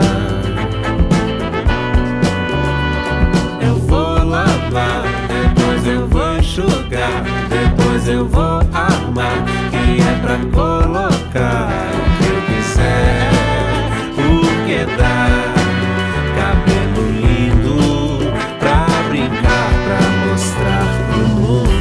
Eu vou lavar, depois eu vou enxugar, depois eu vou armar, que é pra colocar o que eu quiser, porque dá cabelo lindo pra brincar, pra mostrar pro mundo.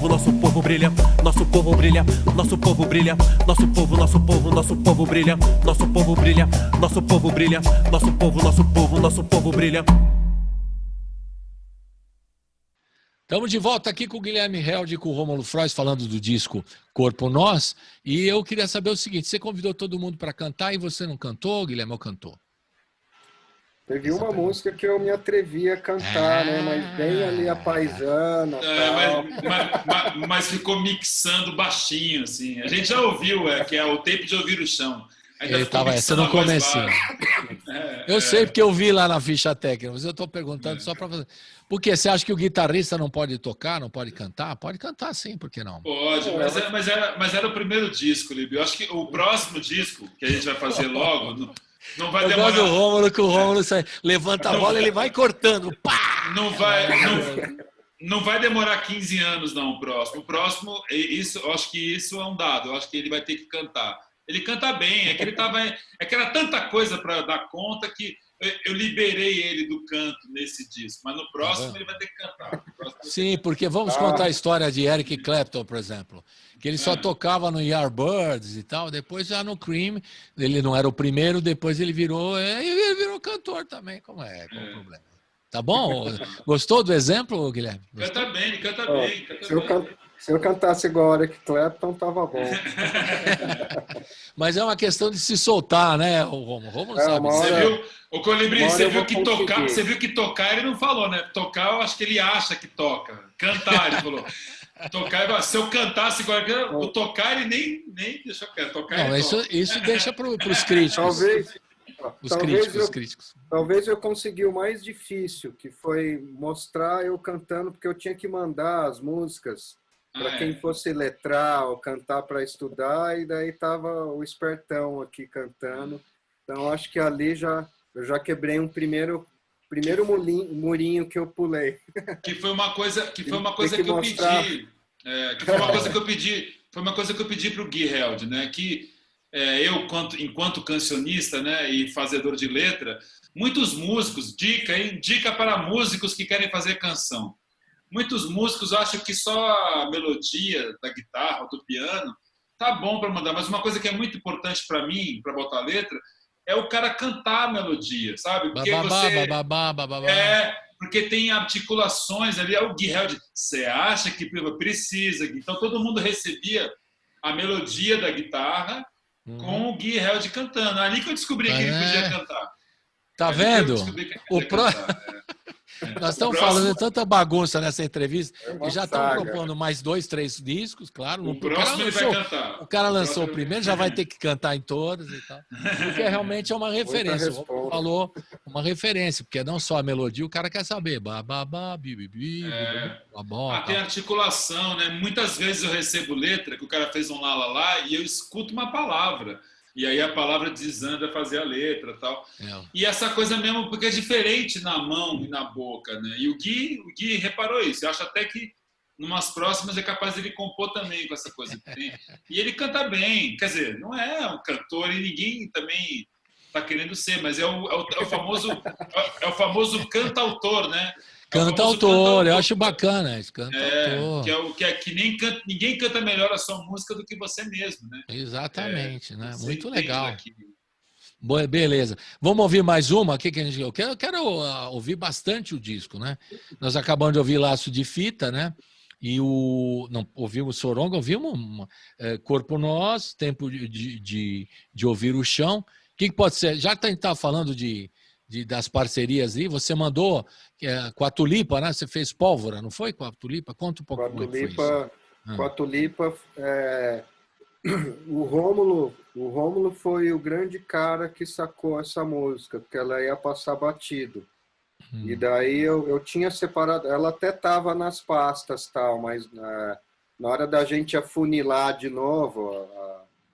Nosso povo brilha, nosso povo brilha, nosso povo brilha, nosso povo, nosso povo, nosso povo brilha, nosso povo brilha, nosso povo brilha, nosso povo, nosso povo brilha. Estamos de volta aqui com o Guilherme Held e com o Rômulo Frois falando do disco Corpo Nós. E eu queria saber o seguinte, você convidou todo mundo para cantar e você não cantou, Guilherme, ou cantou? Teve uma música que eu me atrevi a cantar, né? Mas bem ali a paisana. Mas ficou mixando baixinho, assim. A gente já ouviu, que é o tape de ouvir o chão. Ainda ele estava essa no comecinho. Eu sei porque eu vi lá na ficha técnica, mas eu estou perguntando só para fazer. Por quê? Você acha que o guitarrista não pode tocar, não pode cantar? Pode cantar sim, por que não? Pode, mas era o primeiro disco, Líbio. Eu acho que o próximo disco que a gente vai fazer logo não vai demorar. Eu gosto do Rômulo, que o Rômulo levanta a bola e ele vai cortando. Pá! Não vai demorar 15 anos, não, o próximo. O próximo, eu acho que isso é um dado. Eu acho que ele vai ter que cantar. Ele canta bem, é que era tanta coisa para dar conta que eu liberei ele do canto nesse disco, mas no próximo ele vai ter que cantar. Sim, porque vamos contar a história de Eric Clapton, por exemplo, que ele só tocava no Yardbirds e tal, depois já no Cream, ele não era o primeiro, depois ele virou cantor também, qual é o problema? Tá bom? Gostou do exemplo, Guilherme? Gostou? Canta bem, canta bem. Se eu cantasse igual a Eric Clapton, tava bom. Mas é uma questão de se soltar, né, Romulo? Você viu, o Colibri, você viu que tocar ele não falou, né? Tocar, eu acho que ele acha que toca. Cantar, ele falou. Tocar, se eu cantasse igual o tocar, ele nem deixa quieto. Tocar, não, isso deixa para os críticos. Os críticos. Talvez eu consegui o mais difícil, que foi mostrar eu cantando, porque eu tinha que mandar as músicas para quem fosse letrar ou cantar para estudar, e daí tava o espertão aqui cantando. Então acho que ali eu já quebrei um primeiro murinho que eu pulei. Que foi uma coisa que eu pedi. Que foi uma coisa que eu pedi. Foi uma coisa que eu pedi para o Gui Held, né? Que eu, enquanto cancionista, né, e fazedor de letra, muitos músicos, dica para músicos que querem fazer canção. Muitos músicos acham que só a melodia da guitarra ou do piano tá bom para mandar, mas uma coisa que é muito importante para mim, para botar letra, é o cara cantar a melodia, sabe? Porque porque tem articulações ali. É o Gui Held, você acha que precisa? Então todo mundo recebia a melodia da guitarra com o Gui Held cantando. Ali que eu descobri que ele podia cantar. Tá vendo? Nós estamos falando de tanta bagunça nessa entrevista e já estão propondo mais 2, 3 discos, claro. O próximo ele vai cantar. O cara lançou o primeiro, já vai ter que cantar em todas e tal. Porque realmente é uma referência. O falou uma referência, porque não só a melodia, o cara quer saber. Tem articulação, né? Muitas vezes eu recebo letra que o cara fez um lá e eu escuto uma palavra. E aí a palavra desanda a fazer a letra e tal. E essa coisa mesmo, porque é diferente na mão e na boca, né? E o Gui reparou isso. Eu acho até que numas próximas é capaz dele compor também com essa coisa que tem. E ele canta bem. Quer dizer, não é um cantor e ninguém também está querendo ser, mas é o famoso cantautor, né? Cantautor, eu acho bacana esse cantautor. Ninguém canta melhor a sua música do que você mesmo, né? Exatamente, né? Muito legal. Boa, beleza. Vamos ouvir mais uma? Eu quero ouvir bastante o disco, né? Nós acabamos de ouvir Laço de Fita, né? E não, ouvimos Soronga, ouvimos Corpo Nós, Tempo de Ouvir o Chão. O que pode ser? Já que a gente está falando das parcerias aí, você mandou com a Tulipa, né? Você fez Pólvora, não foi? Com a Tulipa? Conta um pouco como é que foi isso. Com a Tulipa, o Rômulo foi o grande cara que sacou essa música, porque ela ia passar batido. E daí eu tinha separado, ela até estava nas pastas, tal, mas na hora da gente afunilar de novo,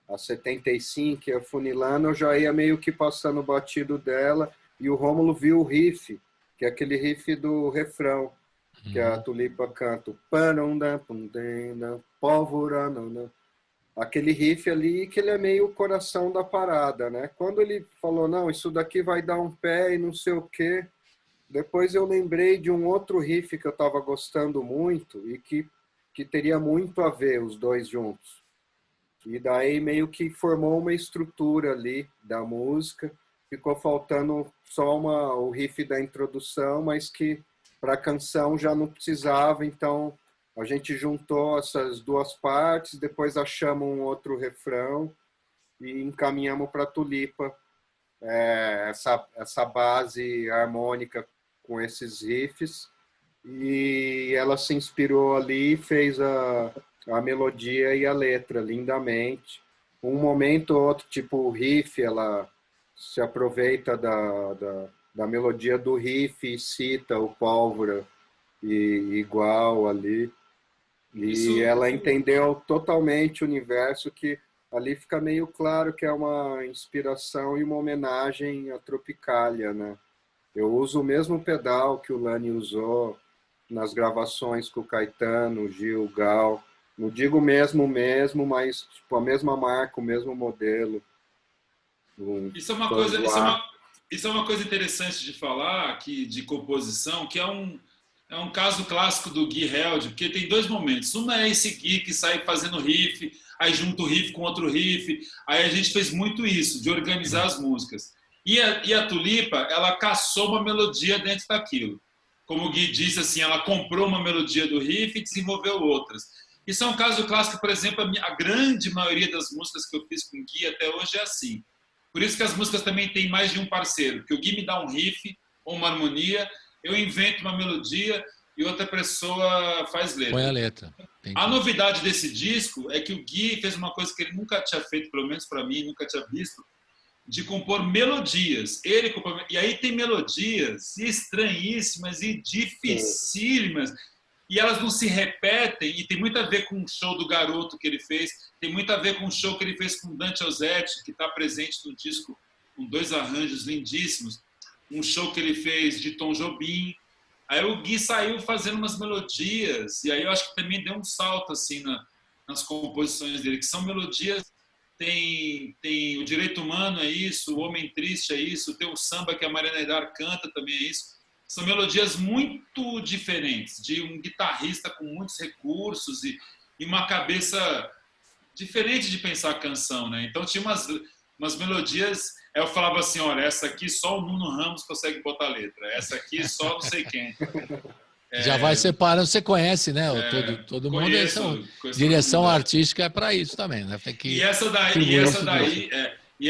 a 75, afunilando, eu já ia meio que passando o batido dela. E o Rômulo viu o riff, que é aquele riff do refrão, que a Tulipa canta. Pólvora, aquele riff ali, que ele é meio o coração da parada, né? Quando ele falou, não, isso daqui vai dar um pé e não sei o quê, depois eu lembrei de um outro riff que eu estava gostando muito e que teria muito a ver os dois juntos. E daí meio que formou uma estrutura ali da música. Ficou faltando só o riff da introdução, mas que para a canção já não precisava, então a gente juntou essas duas partes, depois achamos um outro refrão e encaminhamos para a Tulipa essa base harmônica com esses riffs, e ela se inspirou ali e fez a melodia e a letra lindamente. Um momento ou outro, tipo o riff, ela se aproveita da melodia do riff e cita o Pólvora igual ali. E ela entendeu totalmente o universo, que ali fica meio claro que é uma inspiração e uma homenagem à Tropicália, né? Eu uso o mesmo pedal que o Lani usou nas gravações com o Caetano, o Gil, o Gal. Não digo mesmo, mas tipo, a mesma marca, o mesmo modelo. Isso é uma coisa interessante de falar, de composição, que é um caso clássico do Gui Held, porque tem dois momentos. Um é esse Gui que sai fazendo riff, aí junta o riff com outro riff. Aí a gente fez muito isso, de organizar as músicas. E a Tulipa, ela caçou uma melodia dentro daquilo. Como o Gui disse, assim, ela comprou uma melodia do riff e desenvolveu outras. Isso é um caso clássico, por exemplo, a grande maioria das músicas que eu fiz com o Gui até hoje é assim. Por isso que as músicas também têm mais de um parceiro, porque o Gui me dá um riff ou uma harmonia, eu invento uma melodia e outra pessoa faz letra. Põe a letra. Entendi. A novidade desse disco é que o Gui fez uma coisa que ele nunca tinha feito, pelo menos para mim, nunca tinha visto, de compor melodias. E aí tem melodias estranhíssimas e dificílimas. e elas não se repetem, e tem muito a ver com o show do Garoto que ele fez, tem muito a ver com o show que ele fez com Dante Ozzetti, que está presente no disco, com 2 arranjos lindíssimos, um show que ele fez de Tom Jobim. Aí o Gui saiu fazendo umas melodias, e aí eu acho que também deu um salto assim nas composições dele, que são melodias, tem o Direito Humano é isso, o Homem Triste é isso, tem o samba que a Mariana Aidar canta também é isso. São melodias muito diferentes, de um guitarrista com muitos recursos e uma cabeça diferente de pensar a canção, né? Então tinha umas melodias, eu falava assim, olha, essa aqui só o Nuno Ramos consegue botar letra, essa aqui só não sei quem. Já vai separando, você conhece, né? Todo mundo. Conheço direção artística é para isso também, né? Tem que e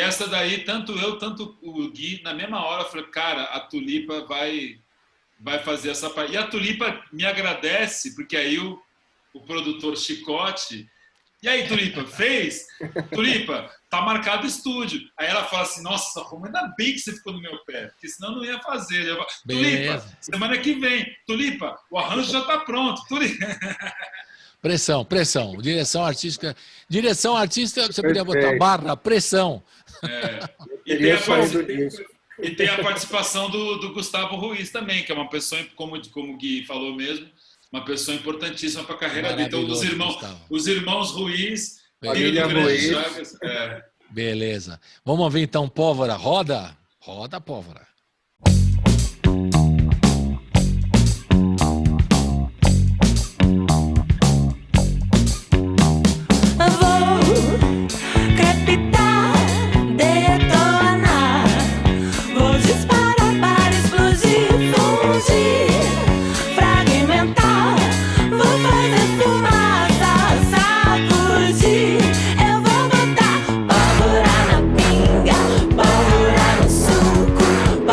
essa daí, tanto eu, tanto o Gui, na mesma hora, eu falei, cara, a Tulipa vai fazer essa parte. E a Tulipa me agradece, porque aí o produtor Chicote... E aí, Tulipa, fez? Tulipa, tá marcado o estúdio. Aí ela fala assim, nossa, Romulo, ainda bem que você ficou no meu pé, porque senão eu não ia fazer. Eu falo, Tulipa, semana que vem. Tulipa, o arranjo já tá pronto. Tulipa. Pressão. Direção artística, você podia botar barra, pressão. E tem a participação do Gustavo Ruiz também, que é uma pessoa, como o Gui falou mesmo, uma pessoa importantíssima para a carreira dele. Então, os irmãos Ruiz, família Ruiz. Chagas, Beleza. Vamos ver então, Pólvora. Roda, Pólvora. Pólvora no suco,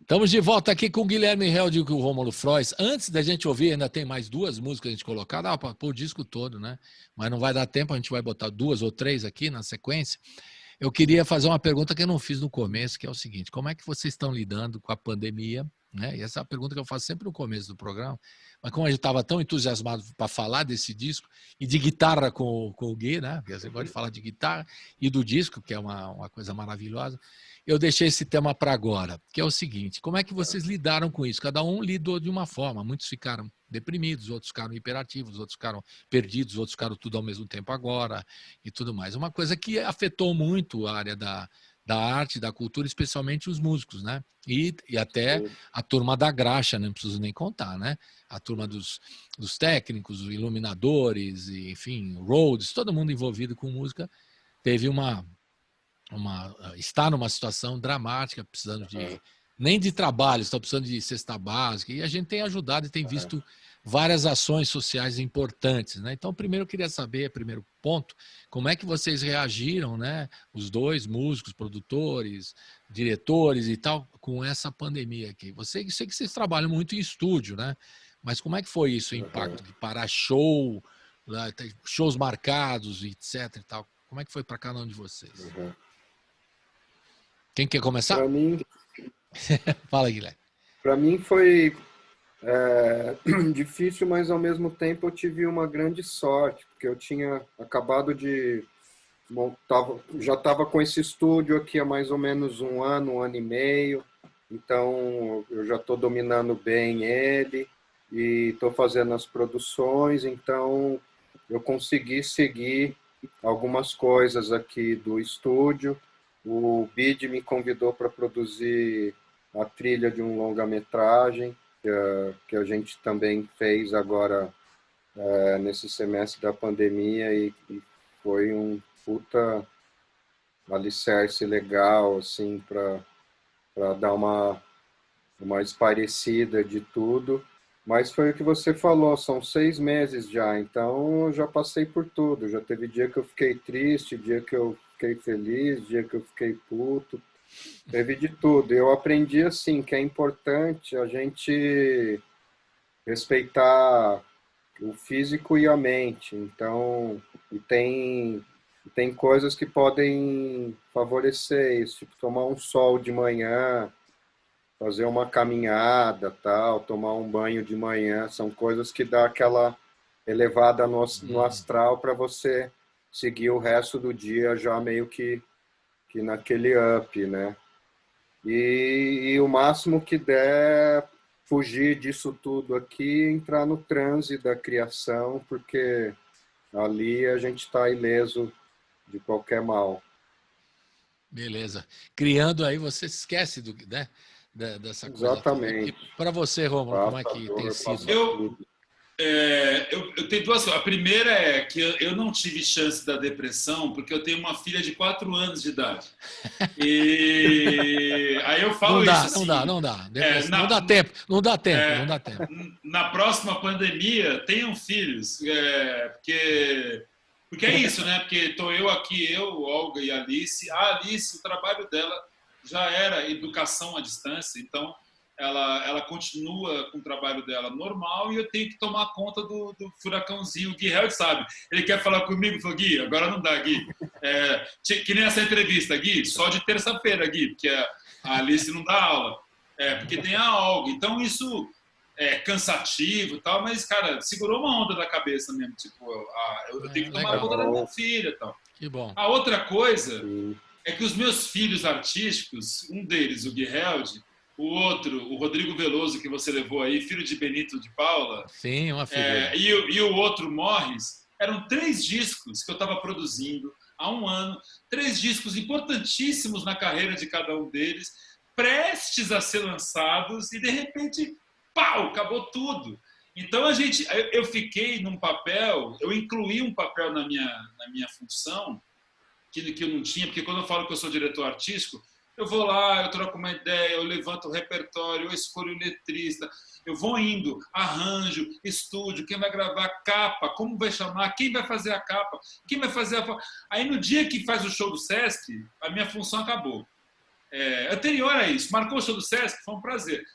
Estamos de volta aqui com o Guilherme Held e com o Rômulo Frois. Antes da gente ouvir, ainda tem mais 2 músicas que a gente colocar. Dá para pôr o disco todo, né? Mas não vai dar tempo, a gente vai botar 2 ou 3 aqui na sequência. Eu queria fazer uma pergunta que eu não fiz no começo, que é o seguinte: como é que vocês estão lidando com a pandemia? Né? E essa é a pergunta que eu faço sempre no começo do programa. Mas como a gente estava tão entusiasmado para falar desse disco e de guitarra com o Gui, né? Porque você pode falar de guitarra e do disco, que é uma coisa maravilhosa. Eu deixei esse tema para agora, que é o seguinte: como é que vocês lidaram com isso? Cada um lidou de uma forma. Muitos ficaram deprimidos, outros ficaram hiperativos, outros ficaram perdidos, outros ficaram tudo ao mesmo tempo agora e tudo mais. Uma coisa que afetou muito a área da arte, da cultura, especialmente os músicos, né? E até a turma da graxa, não preciso nem contar, né? A turma dos técnicos, os iluminadores, e, enfim, roads, todo mundo envolvido com música, teve está numa situação dramática, precisando nem de trabalho, está precisando de cesta básica, e a gente tem ajudado e tem visto várias ações sociais importantes, né? Então, primeiro eu queria saber, primeiro ponto, como é que vocês reagiram, né? Os 2 músicos, produtores, diretores e tal, com essa pandemia aqui. Sei que vocês trabalham muito em estúdio, né? Mas como é que foi isso, o impacto de parar show, shows marcados, etc e tal? Como é que foi para cada um de vocês? Quem quer começar? Para mim, Fala, Guilherme. Para mim foi difícil, mas ao mesmo tempo eu tive uma grande sorte, porque eu tinha acabado de já estava com esse estúdio aqui há mais ou menos um ano e meio, então eu já estou dominando bem ele e estou fazendo as produções, então eu consegui seguir algumas coisas aqui do estúdio. O BID me convidou para produzir a trilha de um longa-metragem, que a gente também fez agora nesse semestre da pandemia, e foi um puta alicerce legal, assim, para dar uma esparecida de tudo. Mas foi o que você falou, são 6 meses já, então eu já passei por tudo. Já teve dia que eu fiquei triste, dia que eu fiquei feliz, dia que eu fiquei puto. Teve de tudo. Eu aprendi, assim, que é importante a gente respeitar o físico e a mente. Então, e tem coisas que podem favorecer isso, tipo tomar um sol de manhã, fazer uma caminhada, tal, tomar um banho de manhã, são coisas que dá aquela elevada no astral para você seguir o resto do dia já meio que naquele up, né? E o máximo que der, fugir disso tudo aqui, entrar no transe da criação, porque ali a gente está ileso de qualquer mal. Beleza. Criando aí, você esquece né, dessa coisa. Exatamente. Para você, Rômulo, como é que tem sido? Eu tenho 2 coisas. A primeira é que eu não tive chance da depressão porque eu tenho uma filha de 4 anos de idade. E aí eu falo não dá, isso assim... Não dá. Não dá tempo. Não dá tempo. Na próxima pandemia, tenham filhos. Porque é isso, né? Porque estou eu aqui, Olga e Alice. A Alice, o trabalho dela já era educação à distância, então ela continua com o trabalho dela normal e eu tenho que tomar conta do furacãozinho. O Gui Held sabe. Ele quer falar comigo, falou: Gui, agora não dá, Gui. Que nem essa entrevista, Gui, só de terça-feira, Gui, porque a Alice não dá aula. Porque tem a Olga. Então isso é cansativo e tal, mas, cara, segurou uma onda da cabeça mesmo. Tipo, eu tenho que tomar conta da minha filha e tal. Que bom. A outra coisa é que os meus filhos artísticos, um deles, o Gui Held, o outro, o Rodrigo Veloso, que você levou aí, filho de Benito de Paula. Sim, uma filha. E o outro, Morris, eram 3 discos que eu estava produzindo há um ano. 3 discos importantíssimos na carreira de cada um deles, prestes a ser lançados, e de repente, pau, acabou tudo. Então eu fiquei num papel, eu incluí um papel na minha função que eu não tinha, porque quando eu falo que eu sou diretor artístico, eu vou lá, eu troco uma ideia, eu levanto o repertório, eu escolho o letrista, eu vou indo, arranjo, estúdio, quem vai gravar, capa, como vai chamar, quem vai fazer a capa, quem vai fazer a... Aí no dia que faz o show do Sesc, a minha função acabou. Anterior a isso, marcou o show do Sesc, foi um prazer.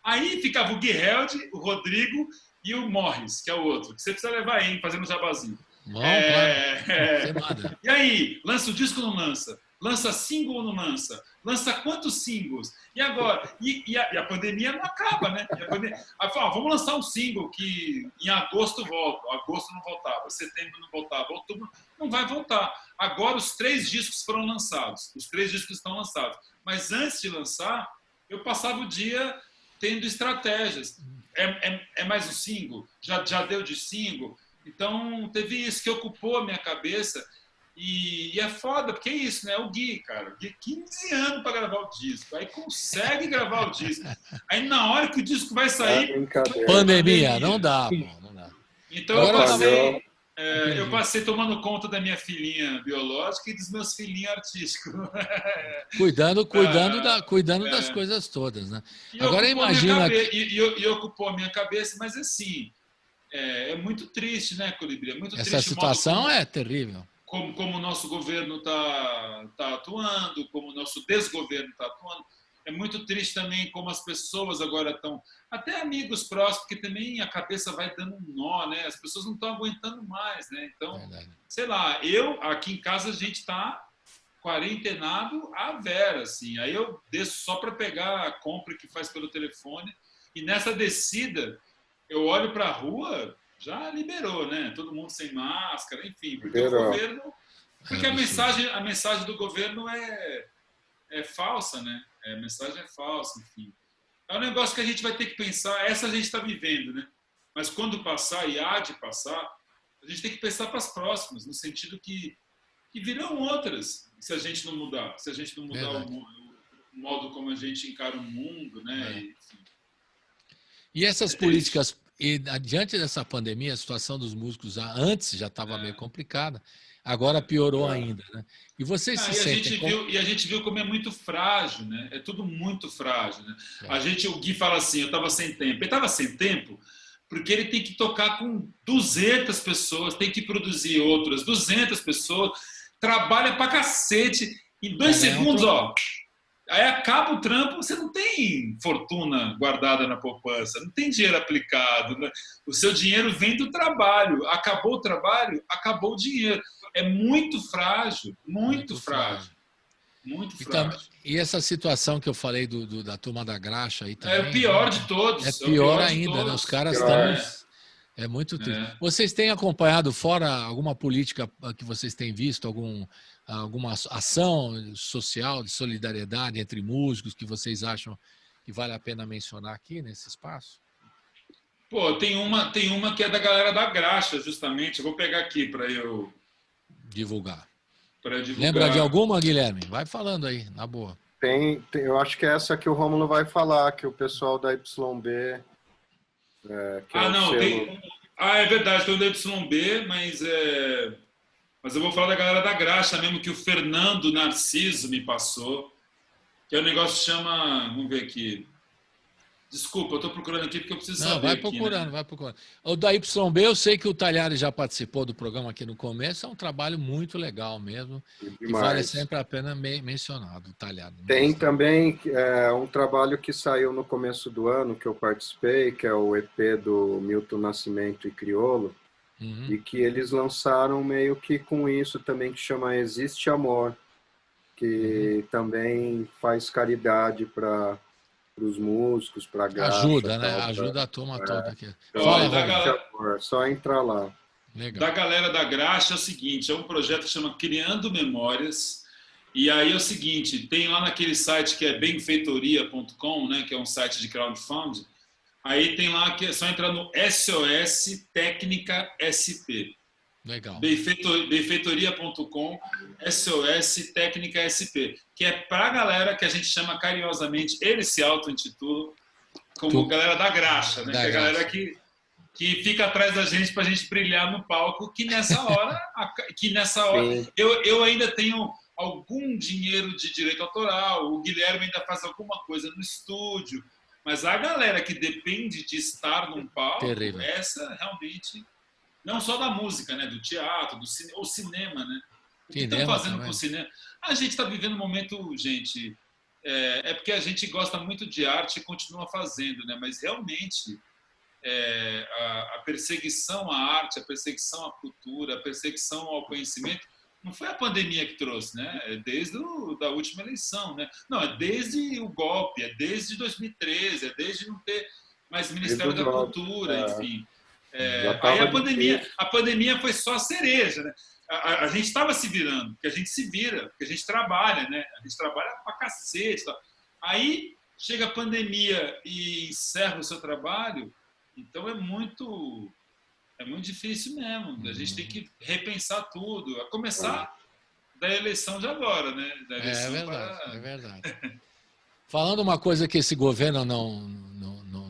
Aí ficava o Gui Held, o Rodrigo e o Morris, que é o outro, que você precisa levar aí, fazendo jabazinho. Bom, claro. E aí, lança o disco ou não lança? Lança single ou não lança? Lança quantos singles? E agora? E a pandemia não acaba, né? Vamos lançar um single que em agosto volta. Agosto não voltava, setembro não voltava, outubro não vai voltar. Agora os 3 discos foram lançados. Os 3 discos estão lançados. Mas antes de lançar, eu passava o dia tendo estratégias. É mais um single? Já deu de single? Então, teve isso que ocupou a minha cabeça e é foda, porque é isso, né? O Gui, cara. O Gui, 15 anos para gravar o disco. Aí consegue gravar o disco. Aí, na hora que o disco vai sair... Pandemia, não dá, pô. Não dá. Então, eu passei tomando conta da minha filhinha biológica e dos meus filhinhos artísticos. Cuidando das coisas todas, né? Agora, imagina... E ocupou a minha cabeça, mas assim... É muito triste, né, Colibri? É muito Essa situação é terrível. Como o nosso governo tá atuando, como o nosso desgoverno está atuando. É muito triste também como as pessoas agora estão... Até amigos próximos, que também a cabeça vai dando um nó, né? As pessoas não estão aguentando mais, né? Então, sei lá, aqui em casa a gente está quarentenado à vera, assim. Aí eu desço só para pegar a compra que faz pelo telefone. E nessa descida... Eu olho para a rua, já liberou, né? Todo mundo sem máscara, enfim. Porque o governo... Porque a mensagem do governo é falsa, né? A mensagem é falsa, enfim. É um negócio que a gente vai ter que pensar. Essa a gente está vivendo, né? Mas quando passar, e há de passar, a gente tem que pensar para as próximas, no sentido que virão outras, se a gente não mudar. Se a gente não mudar o modo como a gente encara o mundo, né? Enfim. E essas políticas, diante dessa pandemia, a situação dos músicos antes já estava meio complicada, agora piorou ainda, né? E vocês se sentem... E a gente viu como é muito frágil, né? É tudo muito frágil, né? O Gui fala assim, eu estava sem tempo. Ele estava sem tempo porque ele tem que tocar com 200 pessoas, tem que produzir outras 200 pessoas, trabalha pra cacete, em 2 segundos, Aí acaba o trampo, você não tem fortuna guardada na poupança, não tem dinheiro aplicado, né? O seu dinheiro vem do trabalho. Acabou o trabalho, acabou o dinheiro. É muito frágil, muito frágil. Muito frágil. E essa situação que eu falei da turma da graxa aí também... É o pior de todos. É pior ainda, né? Os caras estão... É muito triste. Vocês têm acompanhado, fora alguma política que vocês têm visto, alguma ação social de solidariedade entre músicos que vocês acham que vale a pena mencionar aqui nesse espaço? Pô, tem uma que é da galera da graxa, justamente. Eu vou pegar aqui para eu divulgar. divulgar. Lembra de alguma, Guilherme? Vai falando aí, na boa. Eu acho que é essa que o Rômulo vai falar, que o pessoal da YB... é verdade, tem o da YB, mas eu vou falar da galera da graxa mesmo, que o Fernando Narciso me passou, que é um negócio que chama... Vamos ver aqui. Desculpa, eu estou procurando aqui porque eu preciso saber. Vai procurando. O da YB, eu sei que o Talhares já participou do programa aqui no começo, é um trabalho muito legal mesmo, e vale sempre a pena mencionar, do Talhares. Tem também um trabalho que saiu no começo do ano, que eu participei, que é o EP do Milton Nascimento e Criolo, e que eles lançaram meio que com isso também, que chama Existe Amor, que também faz caridade para os músicos, para a graça. Ajuda, né? Ajuda a turma toda aqui. Fala, só entrar lá. Legal. Da galera da graxa é o seguinte, é um projeto que chama Criando Memórias, e aí é o seguinte, tem lá naquele site que é benfeitoria.com, né, que é um site de crowdfunding, aí tem lá que é só entrar no SOS Técnica SP. Legal. benfeitoria.com SOS Técnica SP, que é para a galera que a gente chama carinhosamente, eles se auto-intitulam como galera da graxa, né? Que é a galera que que fica atrás da gente para a gente brilhar no palco, que nessa hora eu ainda tenho algum dinheiro de direito autoral, o Guilherme ainda faz alguma coisa no estúdio, mas a galera que depende de estar num palco, essa realmente, não só da música, né, do teatro, do o cinema, né? O que estão fazendo com o cinema? A gente está vivendo um momento, gente, é porque a gente gosta muito de arte e continua fazendo, né? Mas realmente a perseguição à arte, a perseguição à cultura, a perseguição ao conhecimento, não foi a pandemia que trouxe, né? É desde da última eleição, né? Não, é desde o golpe, é desde 2013, é desde não ter mais Ministério da Cultura, enfim. Aí a pandemia foi só a cereja, né? A gente estava se virando, porque a gente se vira, porque a gente trabalha, né? A gente trabalha pra cacete. Tá? Aí chega a pandemia e encerra o seu trabalho, então é muito difícil mesmo. A gente tem que repensar tudo, a começar da eleição de agora, né? Da eleição é verdade. Falando uma coisa que esse governo não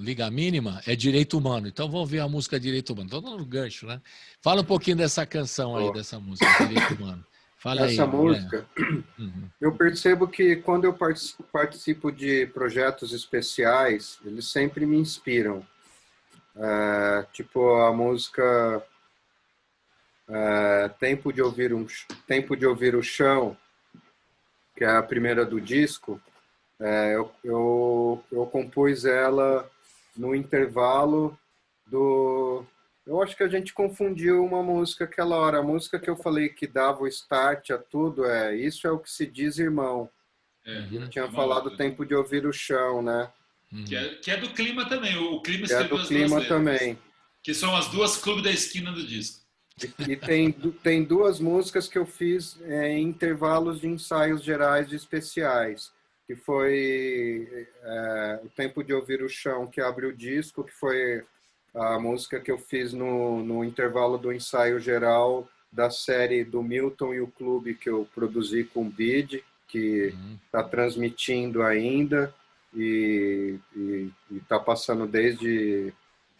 liga a mínima, é direito humano. Então vamos ver a música Direito Humano. Estou dando gancho, né? Fala um pouquinho dessa canção aí, dessa música, Direito Humano. Fala aí. Essa música, eu percebo que quando eu participo de projetos especiais, eles sempre me inspiram. Tipo a música Tempo de Ouvir o Chão, que é a primeira do disco. Eu compus ela no intervalo eu acho que a gente confundiu uma música aquela hora. A música que eu falei que dava o start a tudo Isso é o que se diz, irmão. Eu tinha falado Tempo de Ouvir o Chão, né? Que é do Clima também. O Clima escreveu as duas letras, também. Que são as duas clubes da esquina do disco. E tem duas músicas que eu fiz em intervalos de ensaios gerais de especiais, que foi o Tempo de Ouvir o Chão, que abre o disco, que foi a música que eu fiz no intervalo do ensaio geral da série do Milton e o Clube, que eu produzi com o BID, que está transmitindo ainda e está passando desde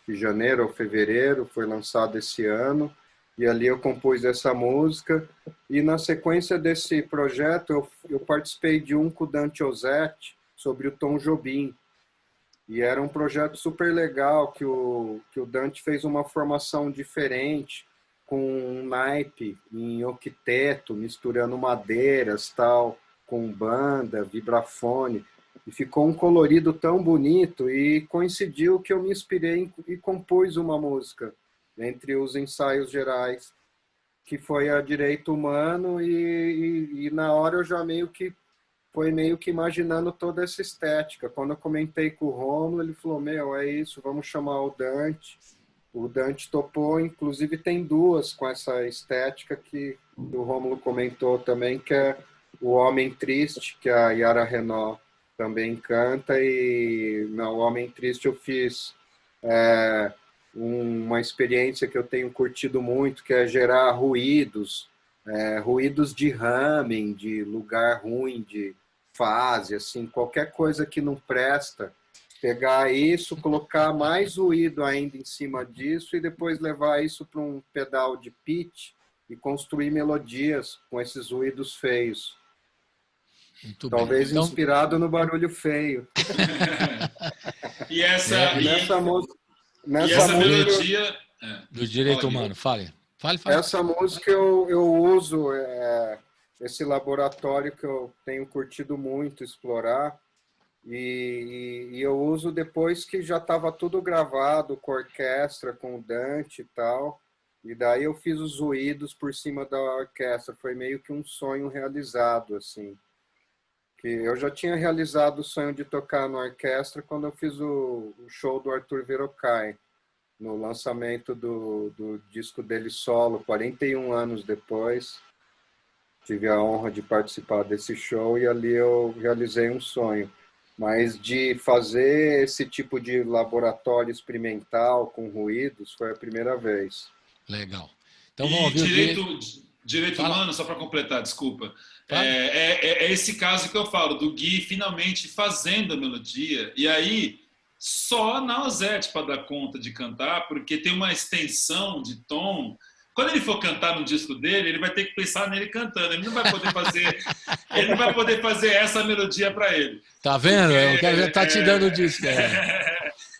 janeiro ou fevereiro, foi lançado esse ano. E ali eu compus essa música. E na sequência desse projeto, eu participei de um com o Dante Ozzetti sobre o Tom Jobim. E era um projeto super legal, que o Dante fez uma formação diferente, com um naipe em octeto, misturando madeiras, tal, com banda, vibrafone. E ficou um colorido tão bonito, e coincidiu que eu me inspirei e compus uma música entre os ensaios gerais, que foi a Direito Humano, e na hora eu já meio que imaginando toda essa estética. Quando eu comentei com o Rômulo, ele falou, é isso, vamos chamar o Dante. O Dante topou, inclusive tem duas com essa estética que o Rômulo comentou também, que é O Homem Triste, que a Yara Renault também canta, e no Homem Triste eu fiz uma experiência que eu tenho curtido muito, que é gerar ruídos de humming, de lugar ruim, de fase, assim, qualquer coisa que não presta, pegar isso, colocar mais ruído ainda em cima disso e depois levar isso para um pedal de pitch e construir melodias com esses ruídos feios. Muito Talvez bem. Então... inspirado no barulho feio. E essa melodia do Direito Humano, fale. Essa música eu uso esse laboratório que eu tenho curtido muito explorar, e eu uso depois que já estava tudo gravado com orquestra, com o Dante e tal, e daí eu fiz os ruídos por cima da orquestra. Foi meio que um sonho realizado, assim. Que eu já tinha realizado o sonho de tocar na orquestra quando eu fiz o show do Arthur Verocai, no lançamento do disco dele solo, 41 anos depois. Tive a honra de participar desse show e ali eu realizei um sonho. Mas de fazer esse tipo de laboratório experimental com ruídos foi a primeira vez. Legal. Então vamos ouvir Direito Humano, só para completar, desculpa. É esse caso que eu falo, do Gui finalmente fazendo a melodia. E aí, só na Ozette para dar conta de cantar, porque tem uma extensão de tom. Quando ele for cantar no disco dele, ele vai ter que pensar nele cantando. Ele não vai poder fazer essa melodia para ele. Tá vendo? Porque, O cara já tá te dando o disco.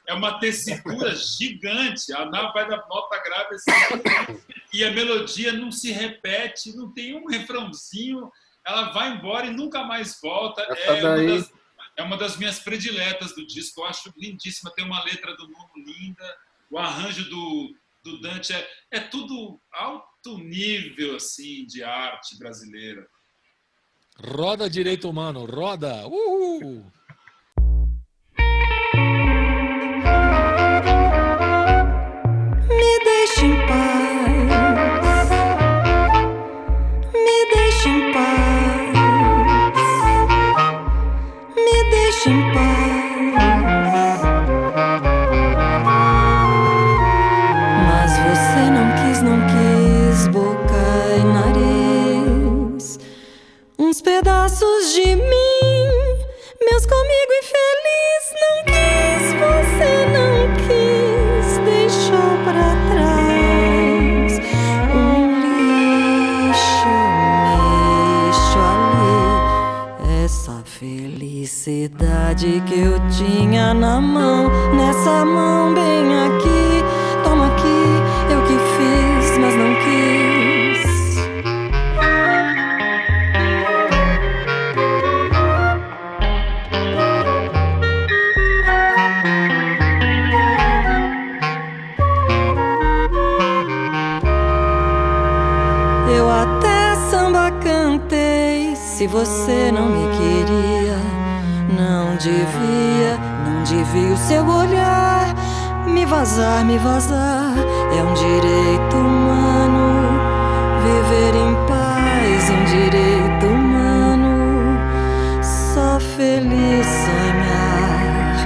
É uma tessitura gigante. A Ná vai da nota grave assim, e a melodia não se repete, não tem um refrãozinho. Ela vai embora e nunca mais volta. É uma das minhas prediletas do disco. Eu acho lindíssima. Tem uma letra do Nuno linda. O arranjo do Dante é tudo alto nível assim, de arte brasileira. Roda Direito Humano, roda! Uhul! Me deixe em paz, me deixe em paz, me deixe em paz. Mas você não quis boca e nariz, uns pedaços de mim, meus comigo infeliz. Não quis, você não quis, deixou pra trás um lixo ali. Essa felicidade que eu tinha na mão, nessa mão bem aqui, toma aqui, eu que fiz, mas não quis. Eu até samba cantei, se você não me queria, não devia o seu olhar. Me vazar, é um direito humano. Viver em paz, um direito humano. Só feliz sonhar.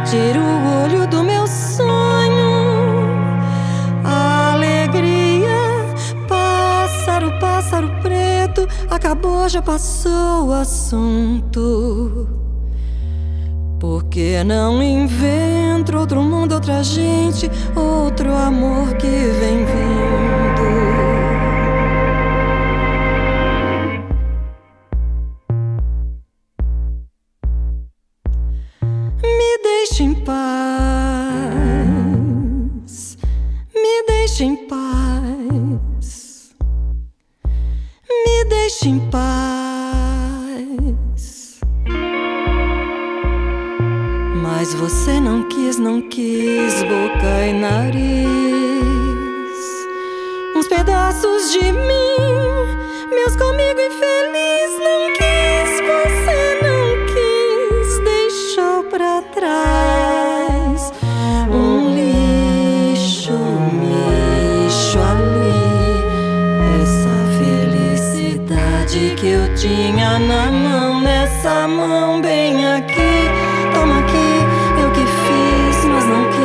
Tira o olho do meu sonho. A alegria, pássaro preto. Acabou, já passou o assunto. Por que não invento outro mundo, outra gente, outro amor que vem vindo? Me deixe em paz, me deixe em paz, me deixe em paz. Mas você não quis boca e nariz, uns pedaços de mim, meus comigo infeliz. Não quis, você não quis, deixou pra trás um lixo ali. Essa felicidade que eu tinha na mão, nessa mão bem aqui, toma aqui, eu que fiz, mas não quis.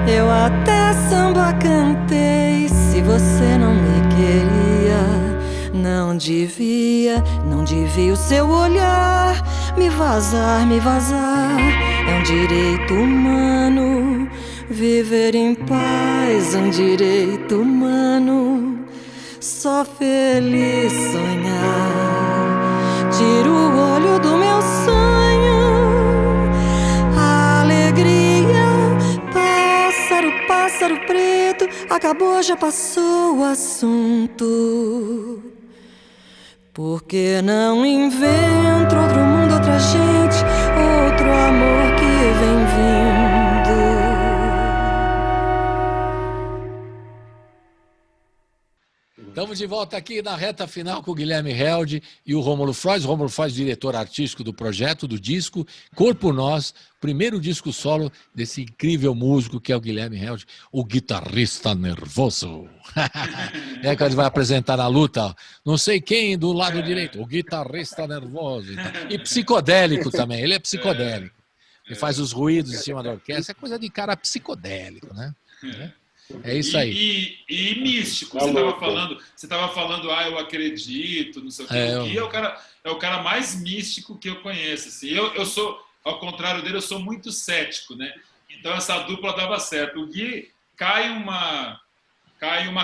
Eu até samba cantei, se você não me queria, não devia o seu olhar. Me vazar, é um direito humano. Viver em paz, um direito humano. Só feliz sonhar. Tira o olho do meu sonho. A alegria, pássaro preto. Acabou, já passou o assunto. Por que não invento outro mundo, outra gente, outro amor que vem vindo? Estamos de volta aqui na reta final com o Guilherme Held e o Rômulo Frois. O Rômulo Frois, diretor artístico do projeto, do disco Corpo Nós, primeiro disco solo desse incrível músico que é o Guilherme Held, o guitarrista nervoso. É que ele vai apresentar na luta, ó. Não sei quem do lado direito, o guitarrista nervoso. E psicodélico também, ele é psicodélico. que faz os ruídos em cima da orquestra, é coisa de cara psicodélico, né? É isso aí. E místico. Você estava falando, eu acredito, não sei o quê. O Gui é o cara mais místico que eu conheço. Assim. Eu sou, ao contrário dele, eu sou muito cético, né? Então essa dupla dava certo. O Gui cai uma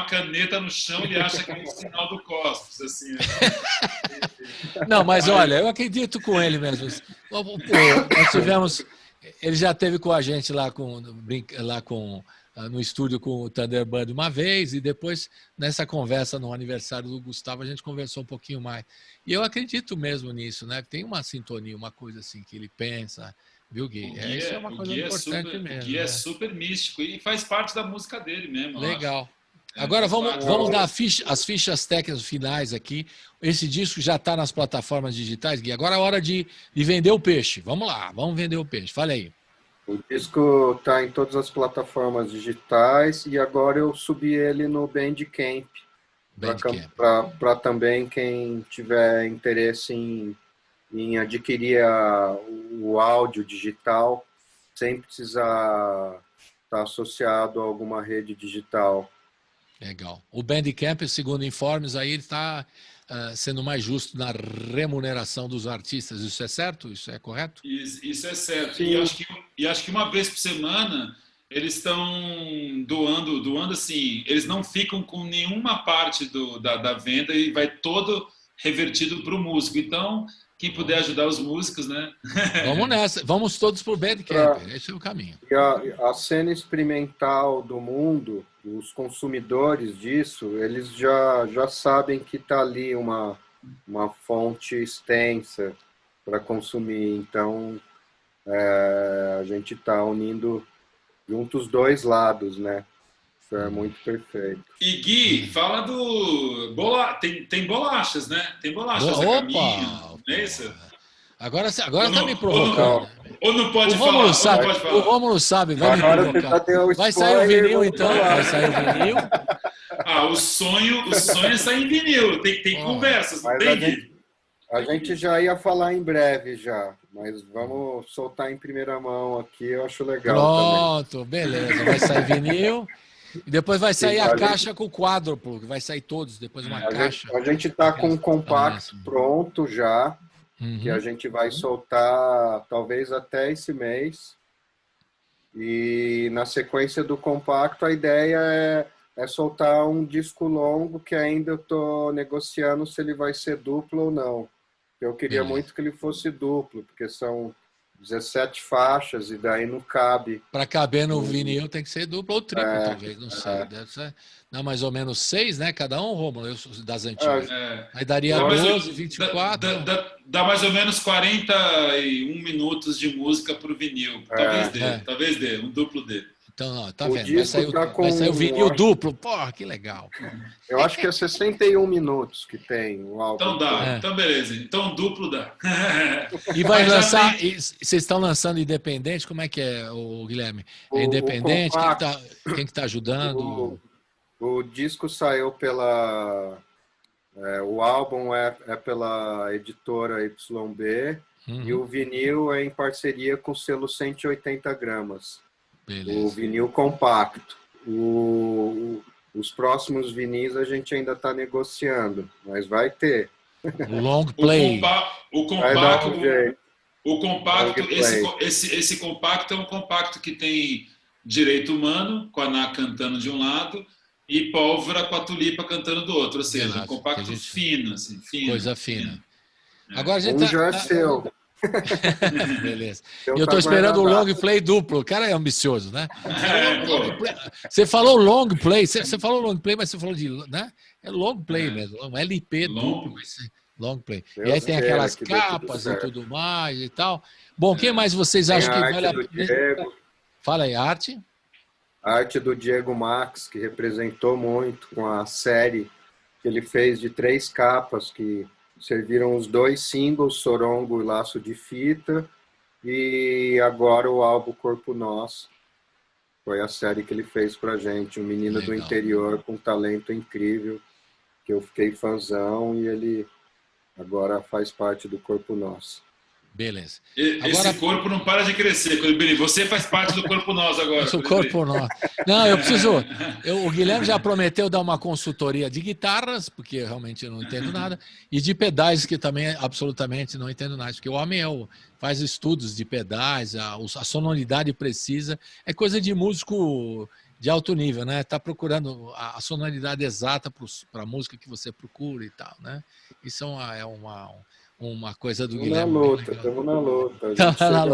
caneta no chão e ele acha que é um sinal do cosmos, assim. Né? Não, mas olha, eu acredito com ele mesmo. Nós tivemos... Ele já esteve com a gente lá no estúdio com o Thunderbird uma vez, e depois, nessa conversa no aniversário do Gustavo, a gente conversou um pouquinho mais. E eu acredito mesmo nisso, né? Tem uma sintonia, uma coisa assim que ele pensa, viu, Gui? Isso é uma coisa importante mesmo. O Gui é super místico e faz parte da música dele mesmo. Legal. Agora vamos dar as fichas técnicas finais aqui. Esse disco já está nas plataformas digitais, Gui. Agora é hora de vender o peixe. Vamos lá, vamos vender o peixe. Fala aí. O disco está em todas as plataformas digitais e agora eu subi ele no Bandcamp. Para também quem tiver interesse em adquirir o áudio digital, sem precisar estar associado a alguma rede digital. Legal. O Bandcamp, segundo informes, aí ele está sendo mais justo na remuneração dos artistas. Isso é certo? Isso é correto? Isso é certo. E acho que uma vez por semana eles estão doando assim, eles não ficam com nenhuma parte da venda e vai todo revertido para o músico. Então, quem puder ajudar os músicos, né? Vamos nessa. Vamos todos para o Bandcamp. Esse é o caminho. E a cena experimental do mundo, os consumidores disso, eles já sabem que está ali uma fonte extensa para consumir. Então, a gente está unindo juntos os dois lados, né? Isso é muito perfeito. E Gui, fala do... Tem bolachas, né? Tem bolachas a caminho, não é isso? Agora está me provocando. Ou não pode falar? O Rômulo sabe, vai me provocar. Vai sair o vinil, então. Vai sair o vinil. O sonho é sair em vinil. Tem conversas, não tem, Gui? A gente já ia falar em breve já, mas vamos soltar em primeira mão aqui, eu acho legal. Pronto, beleza. Vai sair vinil. E depois vai sair a caixa com o quádruplo, que vai sair todos, depois uma caixa. A gente está com um compacto pronto já, que a gente vai soltar talvez até esse mês. E na sequência do compacto, a ideia é soltar um disco longo que ainda eu estou negociando se ele vai ser duplo ou não. Eu queria muito que ele fosse duplo, porque são 17 faixas e daí não cabe. Para caber no vinil tem que ser duplo ou triplo, talvez, não sei. Deve ser, não, mais ou menos 6, né? Cada um, Rômulo, das antigas. Aí daria 12, 24. Dá mais ou menos 41 minutos de música para o vinil. Talvez dê, um duplo dele. Então, tá vendo? Vai sair o vinil duplo. Porra, que legal. Eu acho que é 61 minutos que tem o álbum. Então dá, então beleza. Então duplo dá. E vai lançar... Vocês estão lançando independente? Como é que é, o Guilherme? É independente? Quem que tá ajudando? O disco saiu pela... o álbum é pela editora YB e o vinil é em parceria com o selo 180 gramas. Beleza. O vinil compacto. Os próximos vinis a gente ainda está negociando, mas vai ter. O long play. O compacto, esse compacto é um compacto que tem Direito Humano, com a Ná cantando de um lado, e Pólvora com a Tulipa cantando do outro. Ou seja, um compacto fino, assim, fino. Coisa fina. Agora a gente já é seu. Beleza. Eu estou esperando o long play duplo. O cara é ambicioso, né? Você falou long play, você falou long play, mas você falou de, né? É long play mesmo, LP duplo, long play. E aí tem aquelas capas e tudo mais e tal. Bom, quem mais vocês acham que vale a pena? Fala aí, arte. A arte do Diego Max, que representou muito com a série que ele fez de 3 capas que serviram os 2 singles, Sorongo e Laço de Fita, e agora o álbum Corpo Nosso. Foi a série que ele fez pra gente, um menino do interior com um talento incrível, que eu fiquei fãzão, e ele agora faz parte do Corpo Nosso. Beleza. Esse corpo não para de crescer, Colibri. Você faz parte do corpo nós agora. O corpo nosso. Não, eu preciso. O Guilherme já prometeu dar uma consultoria de guitarras, porque realmente eu não entendo nada, e de pedais, que também absolutamente não entendo nada, porque o homem faz estudos de pedais, a sonoridade precisa. É coisa de músico de alto nível, né? Tá procurando a sonoridade exata para a música que você procura e tal, né? Isso é uma coisa do Guilherme. Estamos na luta.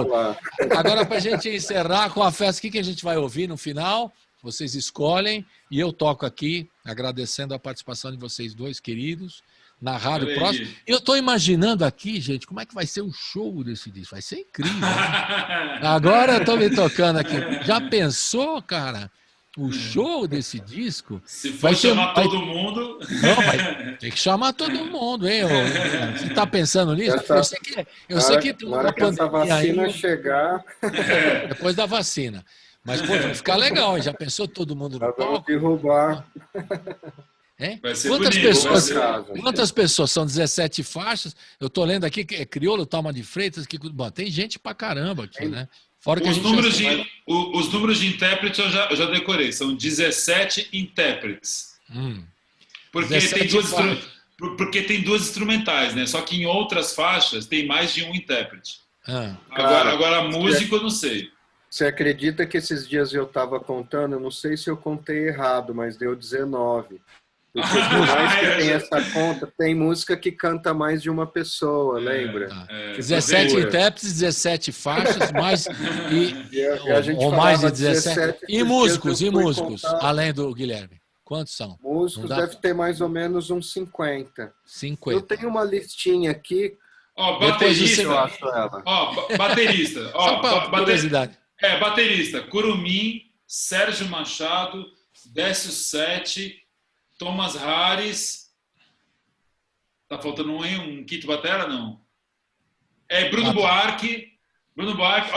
Lá. Agora, para a gente encerrar com a festa, o que a gente vai ouvir no final? Vocês escolhem e eu toco aqui, agradecendo a participação de vocês dois, queridos, na Rádio Próximo. Eu estou imaginando aqui, gente, como é que vai ser o show desse disco. Vai ser incrível. Né? Agora eu estou me tocando aqui. Já pensou, cara? O show desse disco. Se for chamar todo mundo. Não, vai ter que chamar todo mundo, hein? Você está pensando nisso? Eu sei que na hora que essa vacina aí, chegar. Depois da vacina. Mas, pô, vai ficar legal. Já pensou todo mundo no palco? Derrubar. Quantas pessoas? São 17 faixas. Eu estou lendo aqui que é Criolo, Talma de Freitas. Bom, tem gente pra caramba aqui, né? Fora que os números de intérpretes eu já decorei, são 17 intérpretes. Porque tem duas instrumentais, né? Só que em outras faixas tem mais de um intérprete. Agora músico eu não sei. Você acredita que esses dias eu estava contando, eu não sei se eu contei errado, mas deu 19. Porque por mais que tem essa conta, tem música que canta mais de uma pessoa, lembra? 17 intérpretes, 17 faixas, mais ou mais de 17. E músicos, além do Guilherme? Quantos são? Músicos deve ter mais ou menos uns 50. 50. Eu tenho uma listinha aqui. Baterista. Baterista. Curiosidade. Baterista. Curumim, Sérgio Machado, Décio Sete, Thomas Harris. Tá faltando um quinto batera, não? Bruno Buarque.